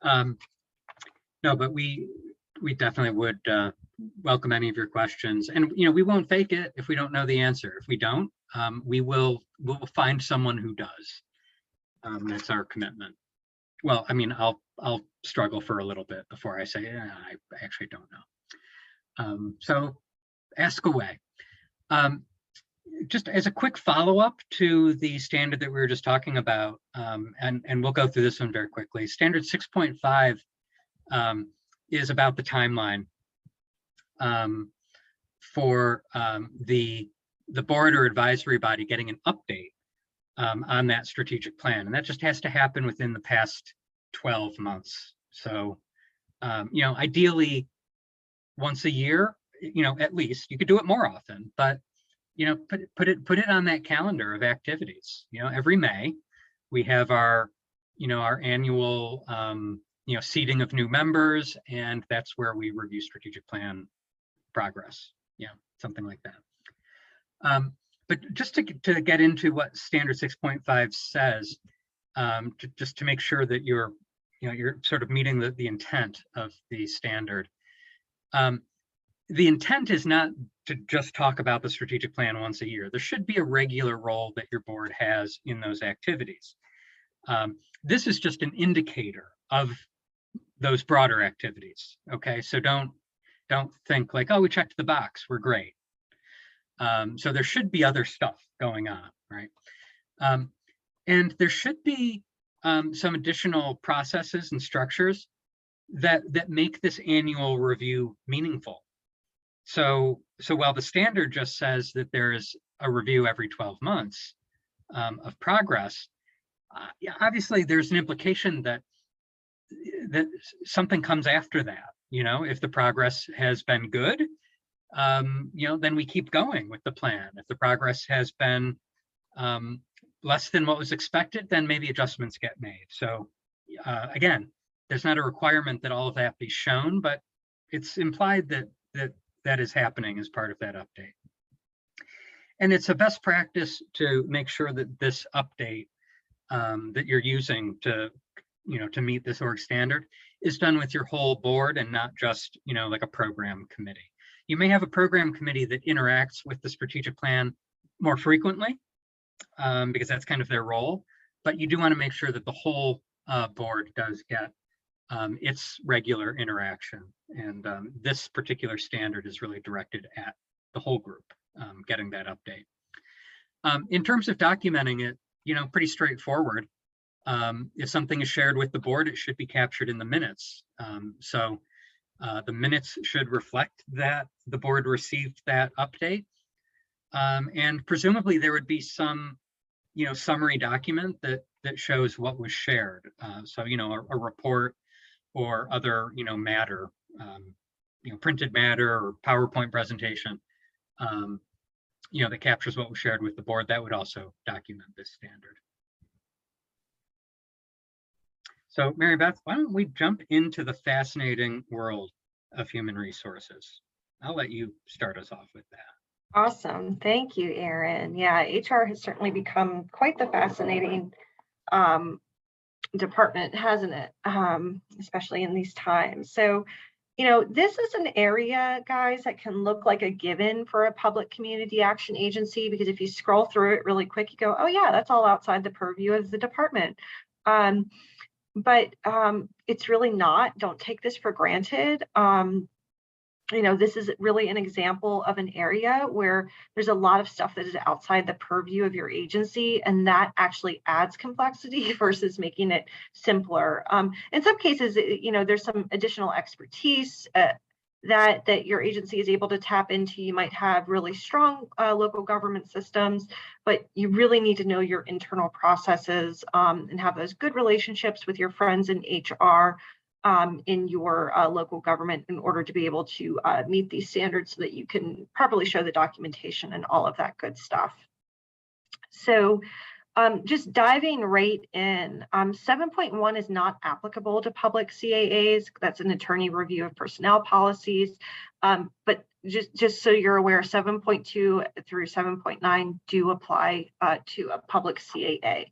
No, but we definitely would welcome any of your questions, and we won't fake it if we don't know the answer. If we don't, we'll find someone who does. That's our commitment. Well, I mean, I'll struggle for a little bit before I say, I actually don't know. So ask away. Just as a quick follow-up to the standard that we were just talking about, and we'll go through this one very quickly. Standard 6.5 is about the timeline for the board or advisory body getting an update on that strategic plan. And that just has to happen within the past 12 months. So, ideally once a year, at least. You could do it more often, but put it on that calendar of activities. Every May we have our annual seating of new members, and that's where we review strategic plan progress. Something like that. But just to get into what standard 6.5 says, just to make sure that you're sort of meeting the intent of the standard. The intent is not to just talk about the strategic plan once a year. There should be a regular role that your board has in those activities. This is just an indicator of those broader activities. Okay, so don't think like, oh, we checked the box, we're great. So there should be other stuff going on, right? And there should be some additional processes and structures that make this annual review meaningful. So while the standard just says that there is a review every 12 months of progress, obviously there's an implication that something comes after that. If the progress has been good, then we keep going with the plan. If the progress has been less than what was expected, then maybe adjustments get made. So again, there's not a requirement that all of that be shown, but it's implied that is happening as part of that update. And it's a best practice to make sure that this update that you're using to meet this org standard is done with your whole board and not just, like a program committee. You may have a program committee that interacts with the strategic plan more frequently because that's kind of their role, but you do want to make sure that the whole board does get its regular interaction. And this particular standard is really directed at the whole group getting that update. In terms of documenting it, pretty straightforward. If something is shared with the board, it should be captured in the minutes. So the minutes should reflect that the board received that update. And presumably there would be some, summary document that shows what was shared. So, a report or other, matter, printed matter or PowerPoint presentation, that captures what was shared with the board. That would also document this standard. So Mary Beth, why don't we jump into the fascinating world of human resources? I'll let you start us off with that. Awesome. Thank you, Aaron. Yeah, HR has certainly become quite the fascinating department, hasn't it? Especially in these times. So This is an area, guys, that can look like a given for a public community action agency, because if you scroll through it really quick, you go, oh yeah, that's all outside the purview of the department. But it's really not. Don't take this for granted. This is really an example of an area where there's a lot of stuff that is outside the purview of your agency, and that actually adds complexity versus making it simpler. In some cases, there's some additional expertise that your agency is able to tap into. You might have really strong local government systems, but you really need to know your internal processes and have those good relationships with your friends in HR in your local government in order to be able to meet these standards so that you can properly show the documentation and all of that good stuff. So just diving right in, 7.1 is not applicable to public CAAs. That's an attorney review of personnel policies. But just so you're aware, 7.2 through 7.9 do apply to a public CAA.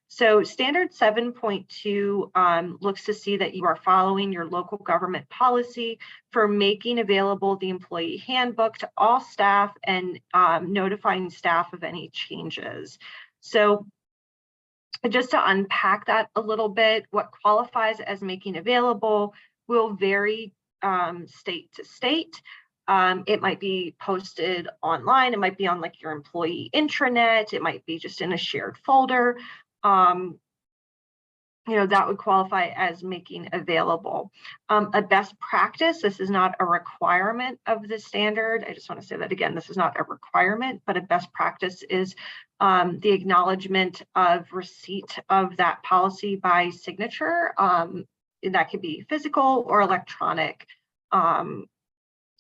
So standard 7.2 looks to see that you are following your local government policy for making available the employee handbook to all staff and notifying staff of any changes. So just to unpack that a little bit, what qualifies as making available will vary state to state. It might be posted online. It might be on like your employee intranet. It might be just in a shared folder. That would qualify as making available. A best practice, this is not a requirement of the standard. I just want to say that again, this is not a requirement, but a best practice is the acknowledgement of receipt of that policy by signature. That could be physical or electronic, but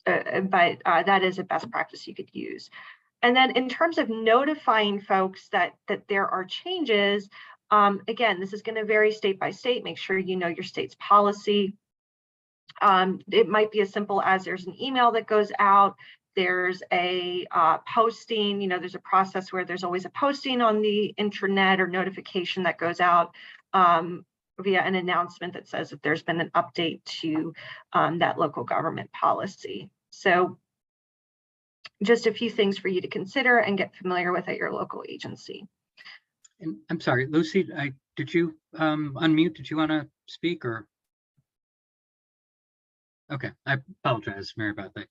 that is a best practice you could use. And then in terms of notifying folks that there are changes, again, this is going to vary state by state. Make sure you know your state's policy. It might be as simple as there's an email that goes out. There's a posting, there's a process where there's always a posting on the intranet or notification that goes out via an announcement that says that there's been an update to that local government policy. So just a few things for you to consider and get familiar with at your local agency. And I'm sorry, Lucy, did you unmute? Did you want to speak or? Okay, I apologize, Mary, about that.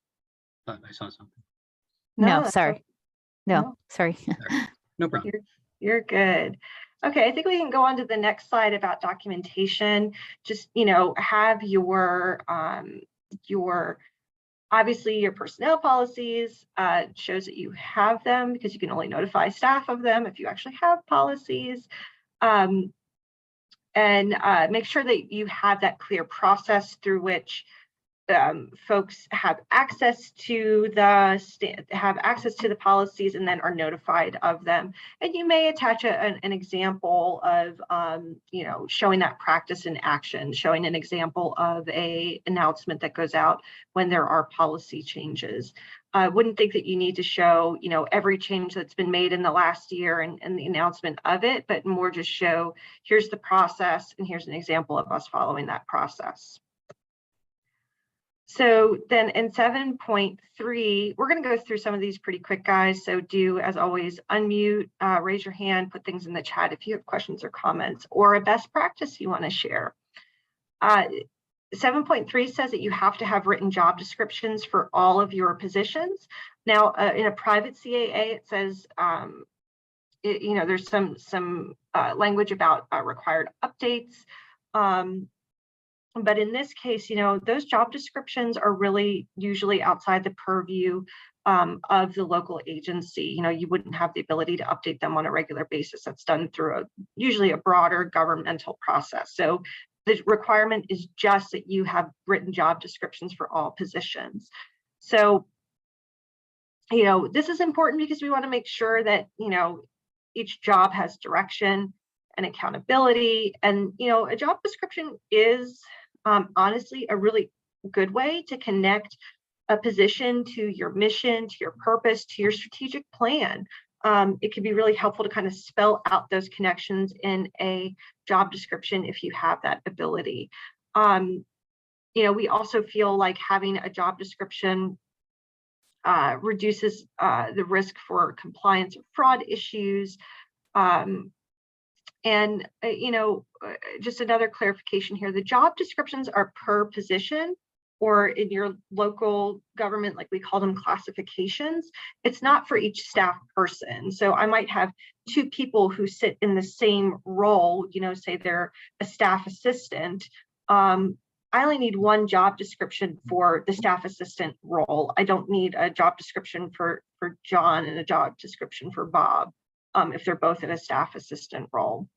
Thought I saw something. No, sorry. No, sorry. No problem. You're good. Okay, I think we can go on to the next slide about documentation. Just, have your obviously your personnel policies shows that you have them, because you can only notify staff of them if you actually have policies. And make sure that you have that clear process through which folks have access to the policies and then are notified of them. And you may attach an example of showing that practice in action, showing an example of a announcement that goes out when there are policy changes. I wouldn't think that you need to show every change that's been made in the last year and the announcement of it, but more just show here's the process and here's an example of us following that process. So then in 7.3, we're going to go through some of these pretty quick, guys. So do, as always, unmute, raise your hand, put things in the chat if you have questions or comments or a best practice you want to share. 7.3 says that you have to have written job descriptions for all of your positions. Now, in a private CAA, it says, there's some language about required updates. But in this case, those job descriptions are really usually outside the purview of the local agency. You wouldn't have the ability to update them on a regular basis. That's done through usually a broader governmental process. So the requirement is just that you have written job descriptions for all positions. So, this is important because we want to make sure that, each job has direction and accountability. And, a job description is honestly a really good way to connect a position to your mission, to your purpose, to your strategic plan. It can be really helpful to kind of spell out those connections in a job description if you have that ability. We also feel like having a job description reduces the risk for compliance or fraud issues. Just another clarification here, the job descriptions are per position, or in your local government, like we call them classifications. It's not for each staff person. So I might have two people who sit in the same role, say they're a staff assistant. I only need one job description for the staff assistant role. I don't need a job description for John and a job description for Bob, if they're both in a staff assistant role.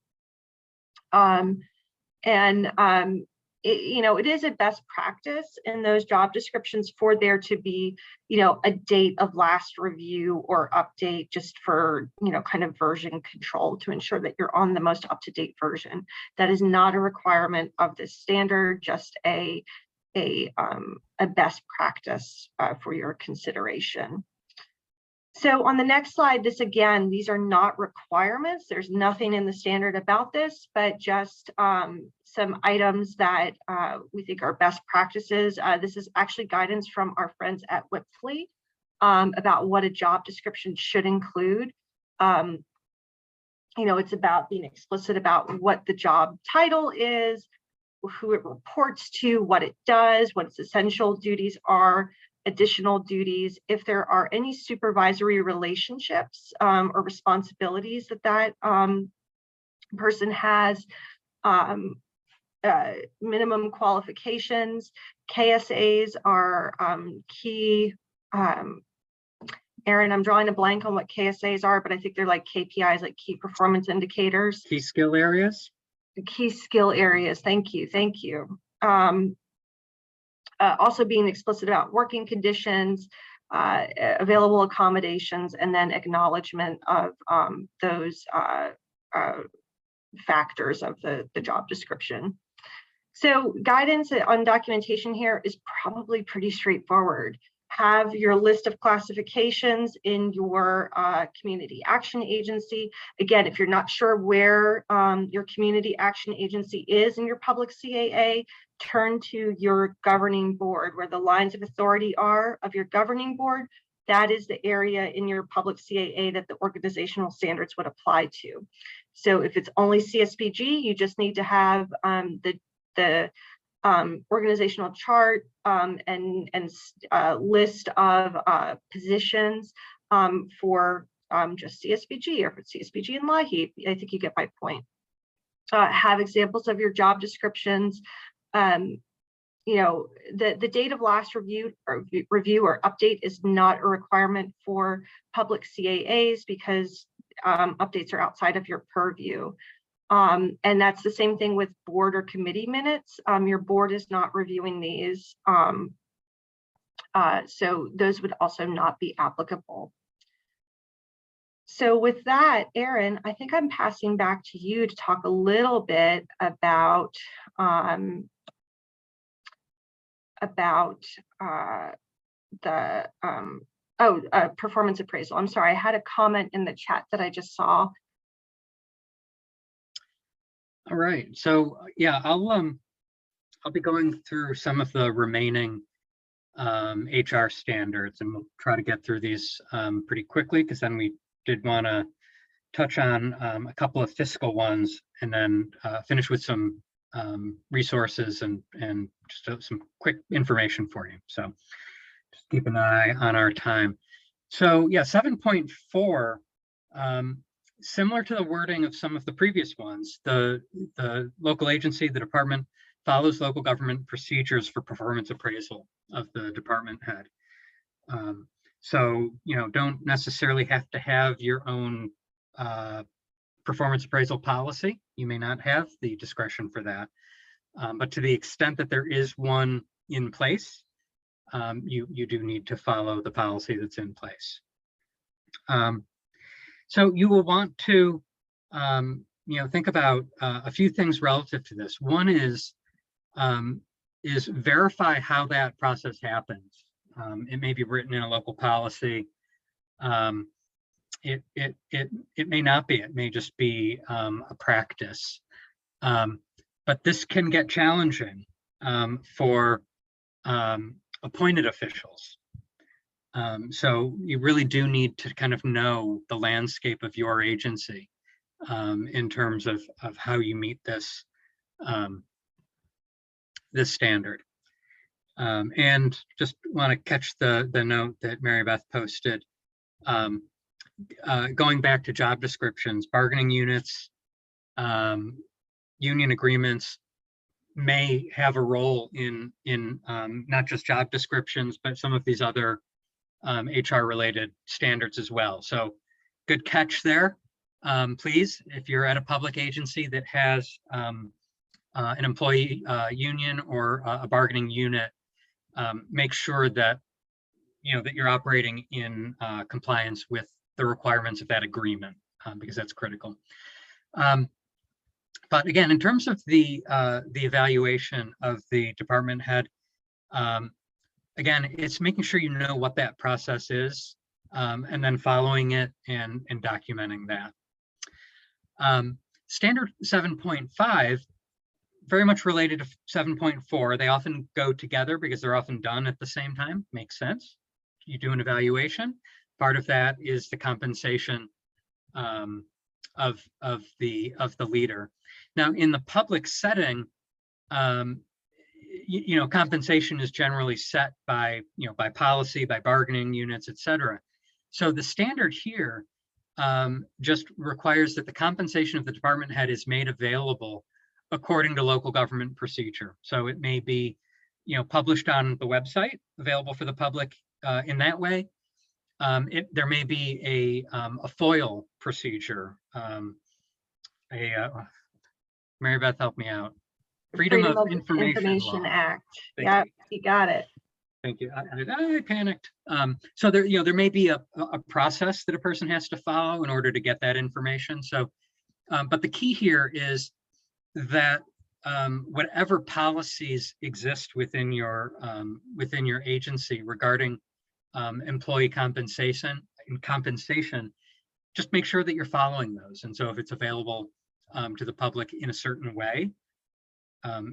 It is a best practice in those job descriptions for there to be, a date of last review or update, just for, kind of version control to ensure that you're on the most up-to-date version. That is not a requirement of this standard, just a best practice for your consideration. So on the next slide, these are not requirements. There's nothing in the standard about this, but just some items that we think are best practices. This is actually guidance from our friends at Whipfleet about what a job description should include. It's about being explicit about what the job title is, who it reports to, what it does, what its essential duties are, additional duties, if there are any supervisory relationships or responsibilities that person has, minimum qualifications. KSAs are key. Aaron, I'm drawing a blank on what KSAs are, but I think they're like KPIs, like key performance indicators. Key skill areas? Key skill areas, thank you. Also being explicit about working conditions, available accommodations, and then acknowledgement of those factors of the job description. So guidance on documentation here is probably pretty straightforward. Have your list of classifications in your community action agency. Again, if you're not sure where your community action agency is in your public CAA, turn to your governing board, where the lines of authority are of your governing board. That is the area in your public CAA that the organizational standards would apply to. So if it's only CSBG, you just need to have the organizational chart and list of positions for just CSBG, or if it's CSBG and LIHEAP. I think you get my point. Have examples of your job descriptions. The date of last review or update is not a requirement for public CAAs, because updates are outside of your purview. And that's the same thing with board or committee minutes. Your board is not reviewing these. So those would also not be applicable. So with that, Aaron, I think I'm passing back to you to talk a little bit about performance appraisal. I'm sorry, I had a comment in the chat that I just saw. All right, so yeah, I'll be going through some of the remaining HR standards, and we'll try to get through these pretty quickly, because then we did want to touch on a couple of fiscal ones, and then finish with some resources and just some quick information for you. So just keep an eye on our time. So yeah, 7.4. Similar to the wording of some of the previous ones, the local agency, the department, follows local government procedures for performance appraisal of the department head. So, don't necessarily have to have your own performance appraisal policy. You may not have the discretion for that. But to the extent that there is one in place, you do need to follow the policy that's in place. So you will want to, think about a few things relative to this. One is verify how that process happens. It may be written in a local policy. It may not be. It may just be a practice. But this can get challenging for appointed officials. So you really do need to kind of know the landscape of your agency in terms of how you meet this this standard. And just want to catch the note that Mary Beth posted. Going back to job descriptions, bargaining units, union agreements may have a role in not just job descriptions, but some of these other HR related standards as well. So good catch there. Please, if you're at a public agency that has an employee union or a bargaining unit, make sure that that you're operating in compliance with the requirements of that agreement, because that's critical. But again, in terms of the evaluation of the department head, again, it's making sure you know what that process is, and then following it and documenting that. Standard 7.5, very much related to 7.4. They often go together because they're often done at the same time. Makes sense. You do an evaluation. Part of that is the compensation of the leader. Now, in the public setting, compensation is generally set by by policy, by bargaining units, etc. So the standard here just requires that the compensation of the department head is made available according to local government procedure. So it may be published on the website, available for the public in that way. There may be a FOIL procedure. Mary Beth, help me out. Freedom of Information Law. Act. Yeah, you got it. Thank you. I panicked. So there may be a process that a person has to follow in order to get that information. So, but the key here is that whatever policies exist within your agency regarding employee compensation, just make sure that you're following those. And so if it's available to the public in a certain way,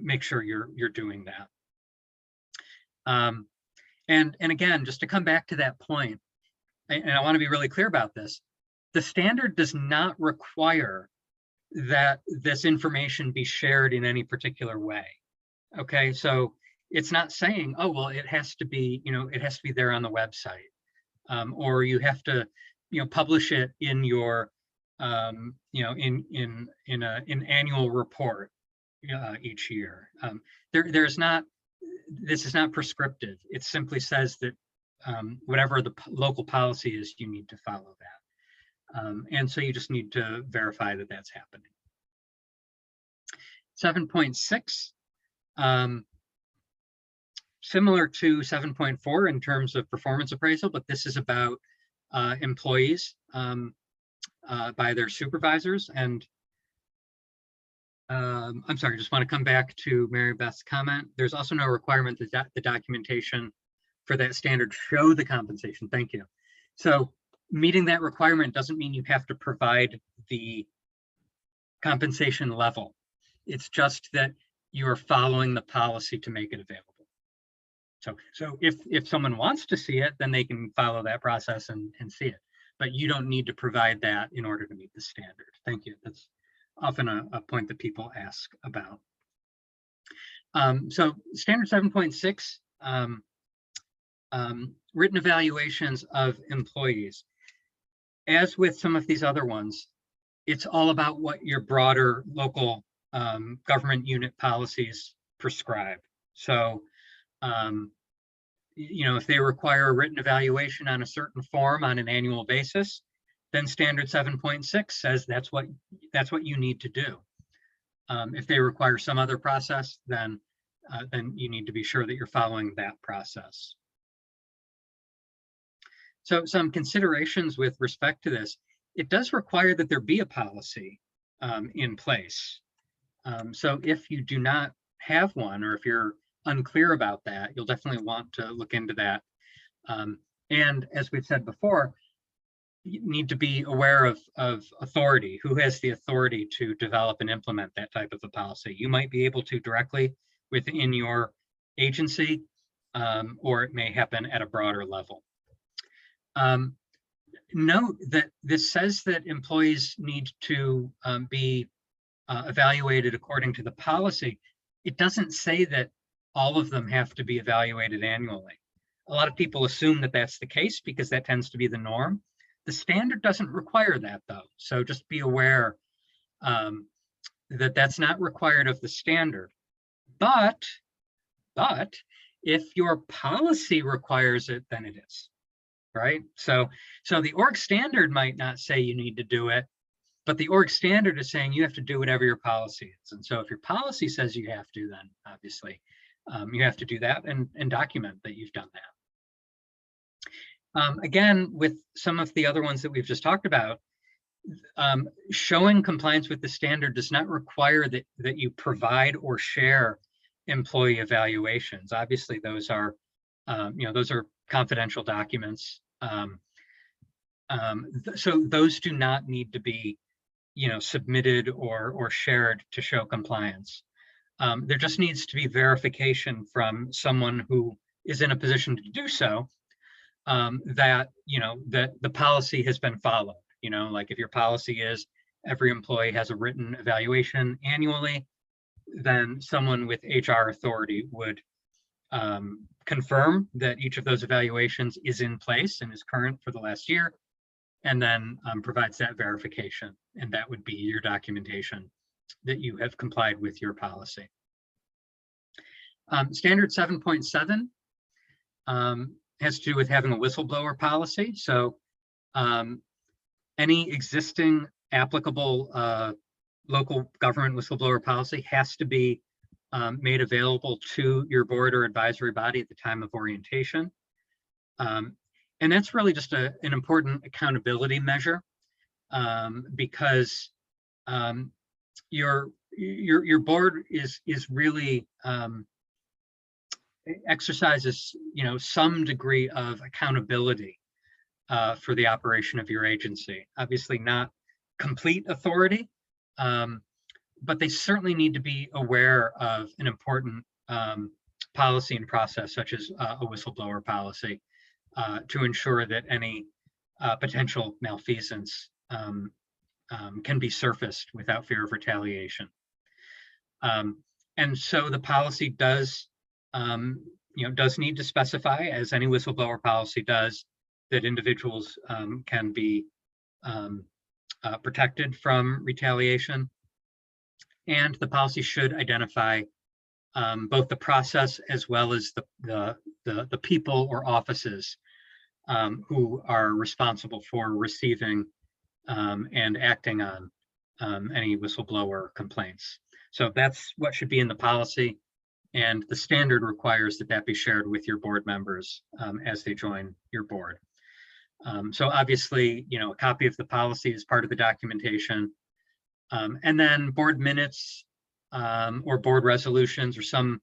make sure you're doing that. And again, just to come back to that point, and I want to be really clear about this, the standard does not require that this information be shared in any particular way. Okay, so it's not saying, oh, well, it has to be, it has to be there on the website, or you have to, publish it in your, in an annual report each year. This is not prescriptive. It simply says that whatever the local policy is, you need to follow that. And so you just need to verify that that's happening. 7.6, similar to 7.4 in terms of performance appraisal, but this is about employees by their supervisors. And I'm sorry, I just want to come back to Mary Beth's comment. There's also no requirement that the documentation for that standard show the compensation. Thank you. So meeting that requirement doesn't mean you have to provide the compensation level. It's just that you are following the policy to make it available. So if someone wants to see it, then they can follow that process and see it. But you don't need to provide that in order to meet the standard. Thank you. That's often a point that people ask about. So standard 7.6, written evaluations of employees. As with some of these other ones, it's all about what your broader local government unit policies prescribe. So, if they require a written evaluation on a certain form on an annual basis, then standard 7.6 says that's what you need to do. If they require some other process, then you need to be sure that you're following that process. So some considerations with respect to this: it does require that there be a policy in place. So if you do not have one, or if you're unclear about that, you'll definitely want to look into that. And as we've said before, you need to be aware of authority. Who has the authority to develop and implement that type of a policy? You might be able to directly within your agency, or it may happen at a broader level. Note that this says that employees need to be evaluated according to the policy. It doesn't say that all of them have to be evaluated annually. A lot of people assume that that's the case because that tends to be the norm. The standard doesn't require that, though. So just be aware that that's not required of the standard. But if your policy requires it, then it is, right? So the org standard might not say you need to do it, but the org standard is saying you have to do whatever your policy is. And so if your policy says you have to, then obviously you have to do that and document that you've done that. Again, with some of the other ones that we've just talked about, showing compliance with the standard does not require that you provide or share employee evaluations. Obviously, those are, those are confidential documents. So those do not need to be, submitted or shared to show compliance. There just needs to be verification from someone who is in a position to do so, that the policy has been followed. Like if your policy is every employee has a written evaluation annually, then someone with HR authority would confirm that each of those evaluations is in place and is current for the last year, and then provides that verification. And that would be your documentation that you have complied with your policy. Standard 7.7 has to do with having a whistleblower policy. So any existing applicable local government whistleblower policy has to be made available to your board or advisory body at the time of orientation. And that's really just an important accountability measure, because your board is really exercises some degree of accountability for the operation of your agency. Obviously not complete authority, but they certainly need to be aware of an important policy and process, such as a whistleblower policy, to ensure that any potential malfeasance can be surfaced without fear of retaliation. And so the policy does, does need to specify, as any whistleblower policy does, that individuals can be protected from retaliation. And the policy should identify both the process as well as the people or offices who are responsible for receiving and acting on any whistleblower complaints. So that's what should be in the policy, and the standard requires that be shared with your board members as they join your board. So obviously, a copy of the policy is part of the documentation, and then board minutes or board resolutions or some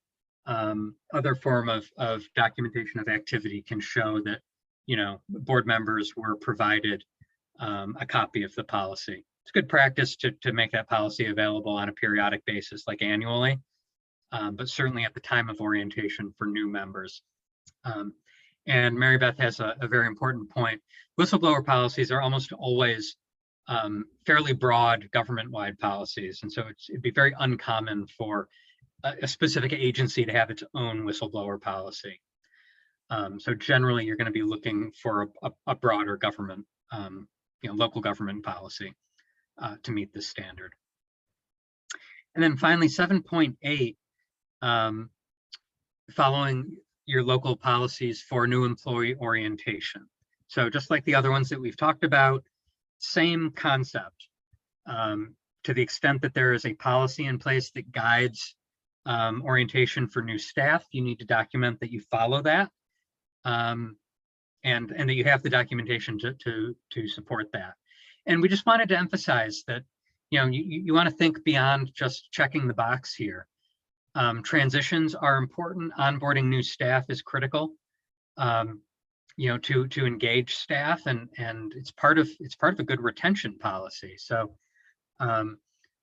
other form of documentation of activity can show that board members were provided a copy of the policy. It's good practice to make that policy available on a periodic basis, like annually, but certainly at the time of orientation for new members. And Mary Beth has a very important point. Whistleblower policies are almost always fairly broad government-wide policies. And so it'd be very uncommon for a specific agency to have its own whistleblower policy. So generally, you're going to be looking for a broader government, local government policy to meet this standard. And then finally, 7.8, following your local policies for new employee orientation. So just like the other ones that we've talked about, same concept. To the extent that there is a policy in place that guides orientation for new staff, you need to document that you follow that, and that you have the documentation to support that. And we just wanted to emphasize that you want to think beyond just checking the box here. Transitions are important. Onboarding new staff is critical. To engage staff, and it's part of a good retention policy. So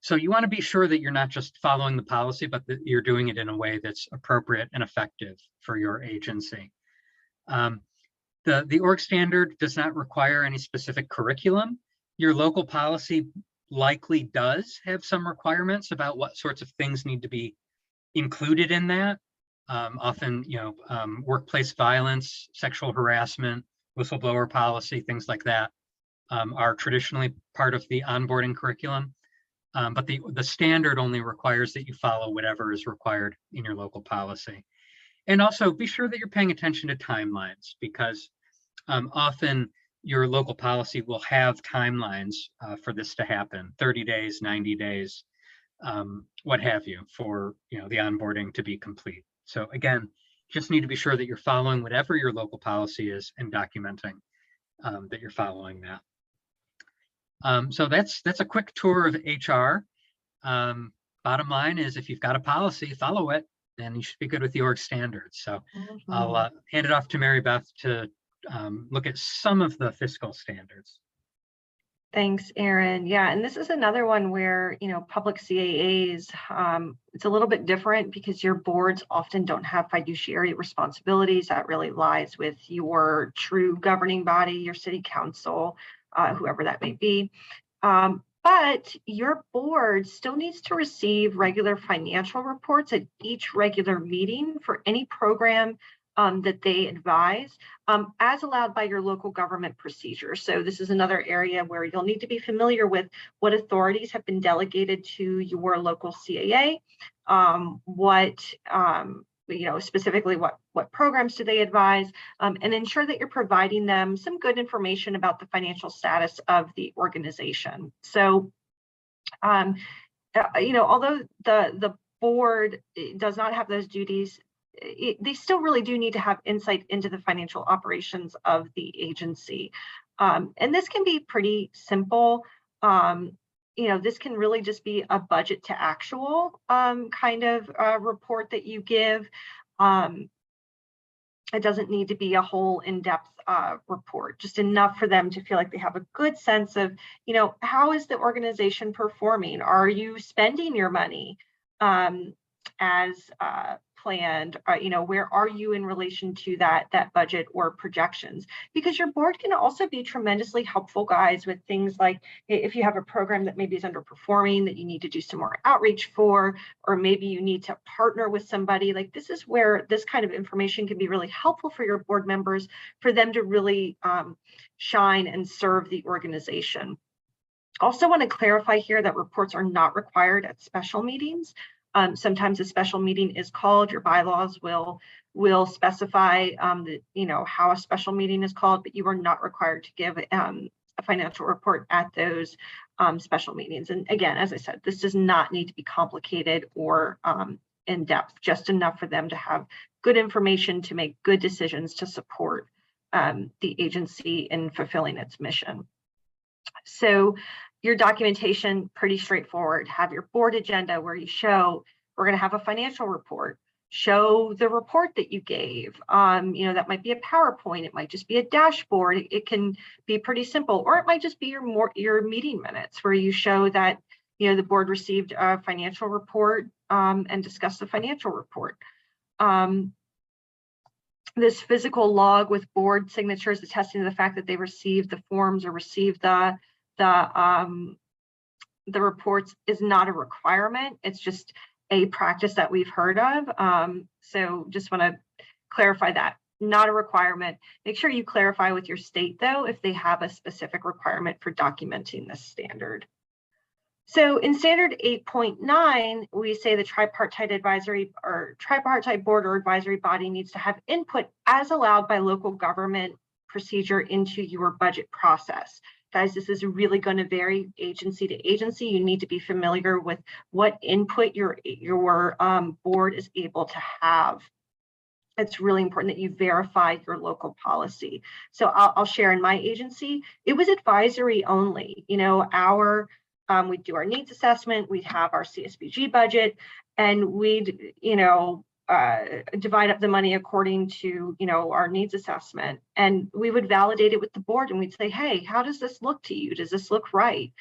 So you want to be sure that you're not just following the policy, but that you're doing it in a way that's appropriate and effective for your agency. The org standard does not require any specific curriculum. Your local policy likely does have some requirements about what sorts of things need to be included in that. Often, workplace violence, sexual harassment, whistleblower policy, things like that are traditionally part of the onboarding curriculum. But the standard only requires that you follow whatever is required in your local policy. And also be sure that you're paying attention to timelines, because often your local policy will have timelines for this to happen, 30 days, 90 days, what have you, for the onboarding to be complete. So again, just need to be sure that you're following whatever your local policy is and documenting that you're following that. So that's a quick tour of HR. Bottom line is, if you've got a policy, follow it, and you should be good with the org standards. So I'll hand it off to Mary Beth to look at some of the fiscal standards. Thanks, Aaron. Yeah, and this is another one where, public CAAs, it's a little bit different because your boards often don't have fiduciary responsibilities. That really lies with your true governing body, your city council, whoever that may be. But your board still needs to receive regular financial reports at each regular meeting for any program that they advise, as allowed by your local government procedure. So this is another area where you'll need to be familiar with what authorities have been delegated to your local CAA, specifically what programs do they advise, and ensure that you're providing them some good information about the financial status of the organization. So, although the board does not have those duties, they still really do need to have insight into the financial operations of the agency. And this can be pretty simple. This can really just be a budget to actual kind of report that you give. It doesn't need to be a whole in-depth report, just enough for them to feel like they have a good sense of, how is the organization performing? Are you spending your money as planned? Where are you in relation to that budget or projections? Because your board can also be tremendously helpful, guys, with things like if you have a program that maybe is underperforming that you need to do some more outreach for, or maybe you need to partner with somebody. Like, this is where this kind of information can be really helpful for your board members, for them to really shine and serve the organization. Also want to clarify here that reports are not required at special meetings. Sometimes a special meeting is called. Your bylaws will specify how a special meeting is called, but you are not required to give a financial report at those special meetings. And again, as I said, this does not need to be complicated or in depth, just enough for them to have good information to make good decisions to support the agency in fulfilling its mission. So your documentation, pretty straightforward. Have your board agenda where you show, we're going to have a financial report, show the report that you gave. That might be a PowerPoint, it might just be a dashboard. It can be pretty simple, or it might just be your meeting minutes where you show that the board received a financial report and discussed the financial report. This physical log with board signatures attesting to the fact that they received the forms or received the reports is not a requirement. It's just a practice that we've heard of. So just want to clarify that. Not a requirement. Make sure you clarify with your state, though, if they have a specific requirement for documenting this standard. So in standard 8.9, we say the tripartite advisory or tripartite board or advisory body needs to have input as allowed by local government procedure into your budget process. Guys, this is really going to vary agency to agency. You need to be familiar with what input your board is able to have. It's really important that you verify your local policy. So I'll share in my agency, it was advisory only. We'd do our needs assessment, we'd have our CSBG budget, and we'd, divide up the money according to, our needs assessment. And we would validate it with the board and we'd say, hey, how does this look to you? Does this look right?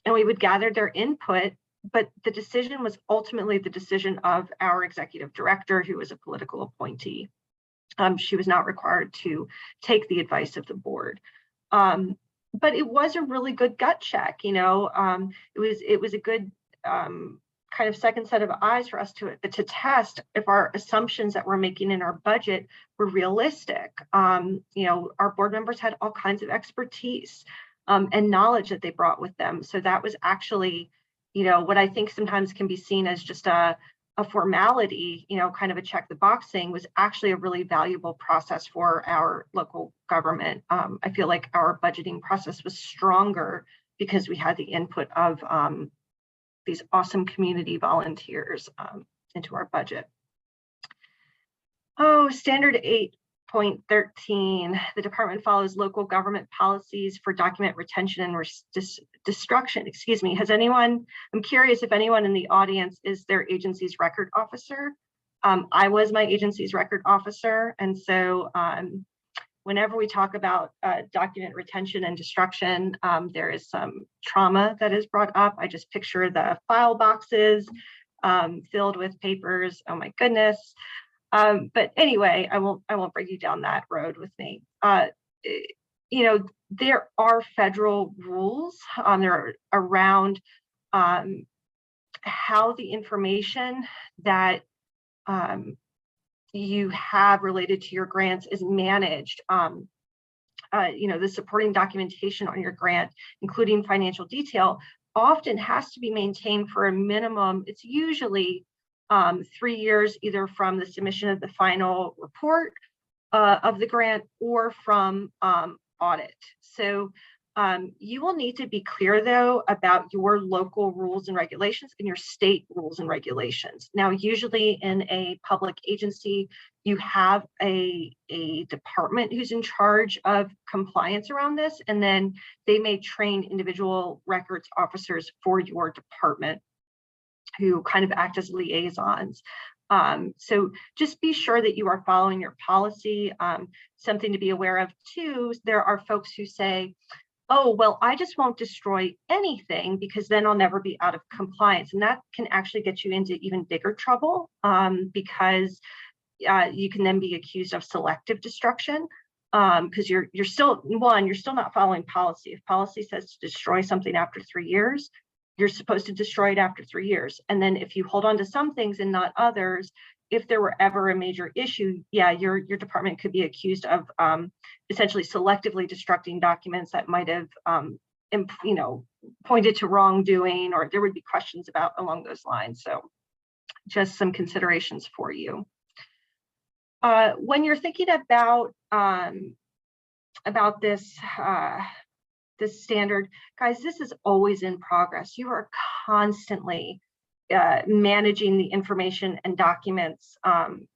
and we would gather their input, but the decision was ultimately the decision of our executive director, who was a political appointee. She was not required to take the advice of the board. But it was a really good gut check, you know. It was a good kind of second set of eyes for us to test if our assumptions that we're making in our budget were realistic. You know, our board members had all kinds of expertise and knowledge that they brought with them. So that was actually, you know, what I think sometimes can be seen as just a formality, you know, kind of a check the box thing, was actually a really valuable process for our local government. I feel like our budgeting process was stronger because we had the input of these awesome community volunteers into our budget. Oh, standard 8.13, the department follows local government policies for document retention and destruction. Excuse me. Has anyone, I'm curious if anyone in the audience is their agency's record officer. I was my agency's record officer. And so whenever we talk about document retention and destruction, there is some trauma that is brought up. I just picture the file boxes filled with papers. Oh my goodness. But anyway, I won't bring you down that road with me. You know, there are federal rules around how the information that you have related to your grants is managed. You know, the supporting documentation on your grant, including financial detail, often has to be maintained for a minimum. It's usually 3 years, either from the submission of the final report of the grant or from audit. So you will need to be clear, though, about your local rules and regulations and your state rules and regulations. Now, usually in a public agency, you have a department who's in charge of compliance around this, and then they may train individual records officers for your department who kind of act as liaisons. So just be sure that you are following your policy. Something to be aware of too, there are folks who say, oh, well, I just won't destroy anything because then I'll never be out of compliance. And that can actually get you into even bigger trouble because you can then be accused of selective destruction because you're still not following policy. If policy says to destroy something after 3 years, you're supposed to destroy it after 3 years. And then if you hold on to some things and not others, if there were ever a major issue, yeah, your department could be accused of essentially selectively destructing documents that might have, you know, pointed to wrongdoing, or there would be questions about along those lines. So just some considerations for you. When you're thinking about this, this standard, guys, this is always in progress. You are constantly managing the information and documents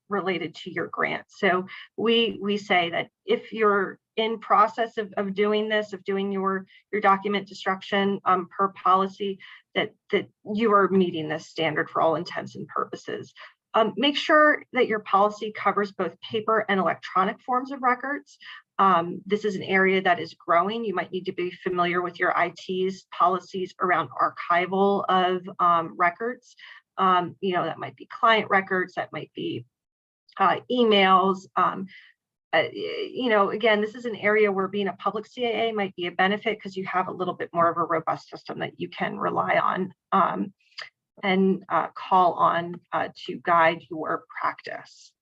related to your grant. So we say that if you're in process of doing this, of doing your document destruction per policy, that you are meeting this standard for all intents and purposes. Make sure that your policy covers both paper and electronic forms of records. This is an area that is growing. You might need to be familiar with your IT's policies around archival of records. You know, that might be client records, that might be emails. You know, again, this is an area where being a public CAA might be a benefit because you have a little bit more of a robust system that you can rely on and call on to guide your practice.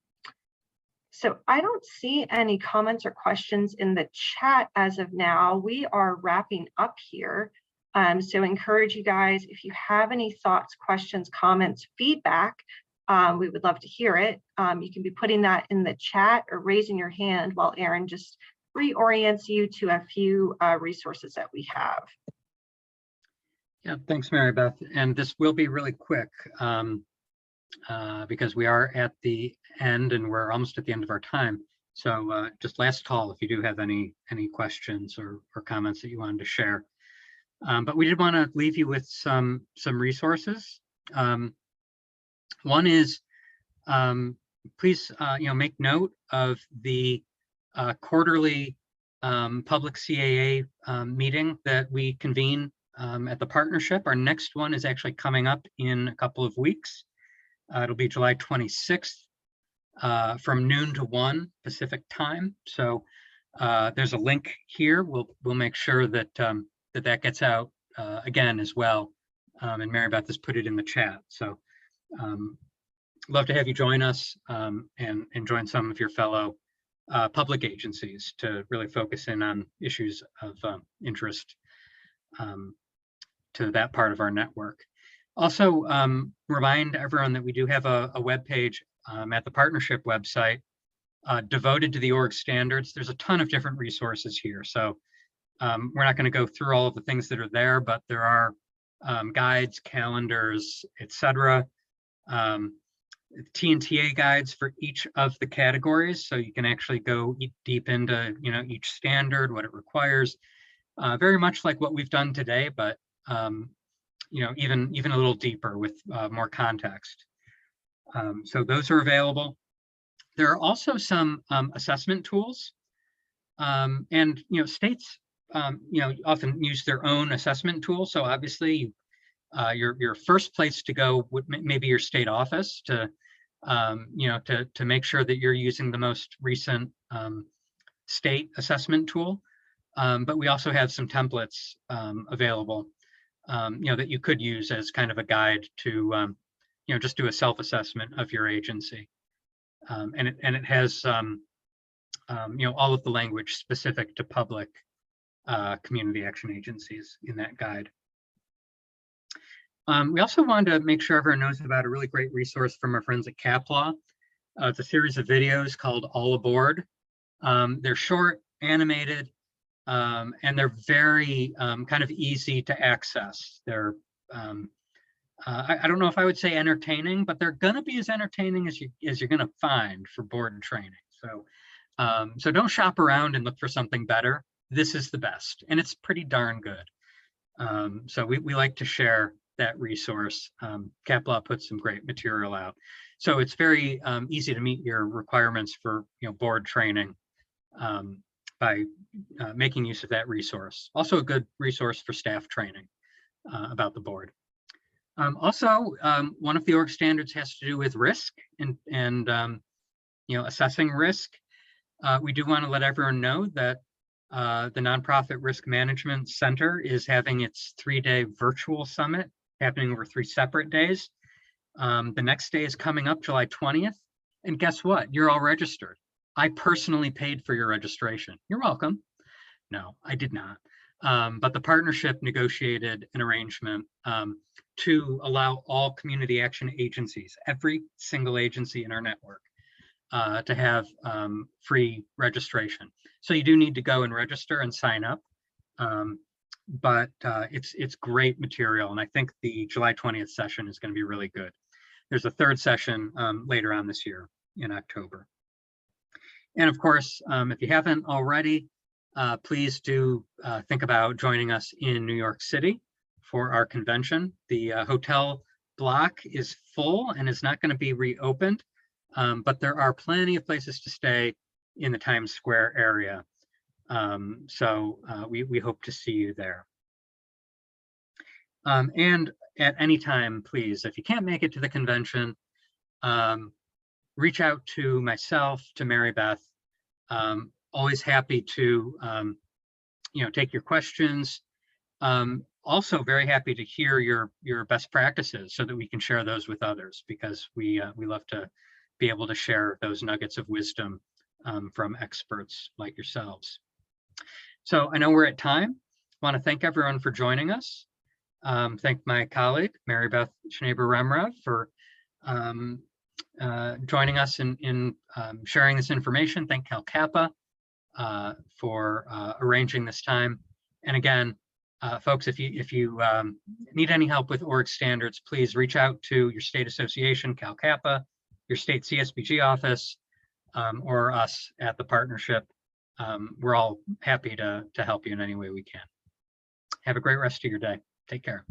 So I don't see any comments or questions in the chat as of now. We are wrapping up here. So encourage you guys, if you have any thoughts, questions, comments, feedback, we would love to hear it. You can be putting that in the chat or raising your hand while Erin just reorients you to a few resources that we have. Yeah, thanks, Mary Beth. And this will be really quick because we are at the end and we're almost at the end of our time. So just last call if you do have any questions or comments that you wanted to share. But we did want to leave you with some resources. One is please make note of the quarterly public CAA meeting that we convene at the partnership. Our next one is actually coming up in a couple of weeks. It'll be July 26th from noon to 1 Pacific time. So there's a link here. We'll make sure that that gets out again as well. And Mary Beth has put it in the chat. So love to have you join us and join some of your fellow public agencies to really focus in on issues of interest to that part of our network. Also, remind everyone that we do have a web page at the partnership website devoted to the org standards. There's a ton of different resources here. So we're not going to go through all of the things that are there, but there are guides, calendars, etc. T&TA guides for each of the categories, so you can actually go deep into each standard, what it requires, very much like what we've done today, but even a little deeper with more context. So those are available. There are also some assessment tools, and states often use their own assessment tools. So obviously, your first place to go would maybe your state office to make sure that you're using the most recent state assessment tool. But we also have some templates available, that you could use as kind of a guide to just do a self-assessment of your agency. And it has all of the language specific to public community action agencies in that guide. We also wanted to make sure everyone knows about a really great resource from our friends at CAPLA. It's a series of videos called All Aboard. They're short, animated, and they're very kind of easy to access. They're, I don't know if I would say entertaining, but they're gonna be as entertaining as you're gonna find for board training. So, so don't shop around and look for something better. This is the best, and it's pretty darn good. So we like to share that resource. CAPLA puts some great material out. So it's very easy to meet your requirements for board training by making use of that resource. Also a good resource for staff training about the board. Also, one of the org standards has to do with risk and assessing risk. We do want to let everyone know that the Nonprofit Risk Management Center is having its 3-day virtual summit happening over 3 separate days. The next day is coming up July 20th. And guess what? You're all registered. I personally paid for your registration. You're welcome. No, I did not. But the partnership negotiated an arrangement to allow all community action agencies, every single agency in our network, to have free registration. So you do need to go and register and sign up. But it's great material, and I think the July 20th session is going to be really good. There's a 3rd session later on this year in October. And of course, if you haven't already, please do think about joining us in New York City for our convention. The hotel block is full and is not going to be reopened, but there are plenty of places to stay in the Times Square area. So we hope to see you there. And at any time, please, if you can't make it to the convention, reach out to myself, to Mary Beth. Always happy to take your questions. Also very happy to hear your best practices so that we can share those with others, because we love to be able to share those nuggets of wisdom from experts like yourselves. So I know we're at time. I want to thank everyone for joining us. Thank my colleague, Mary Beth Schneber-Remrev, for joining us in sharing this information. Thank Cal Kappa for arranging this time. And again, folks, if you need any help with org standards, please reach out to your state association, Cal Kappa, your state CSBG office, or us at the partnership. We're all happy to help you in any way we can. Have a great rest of your day. Take care.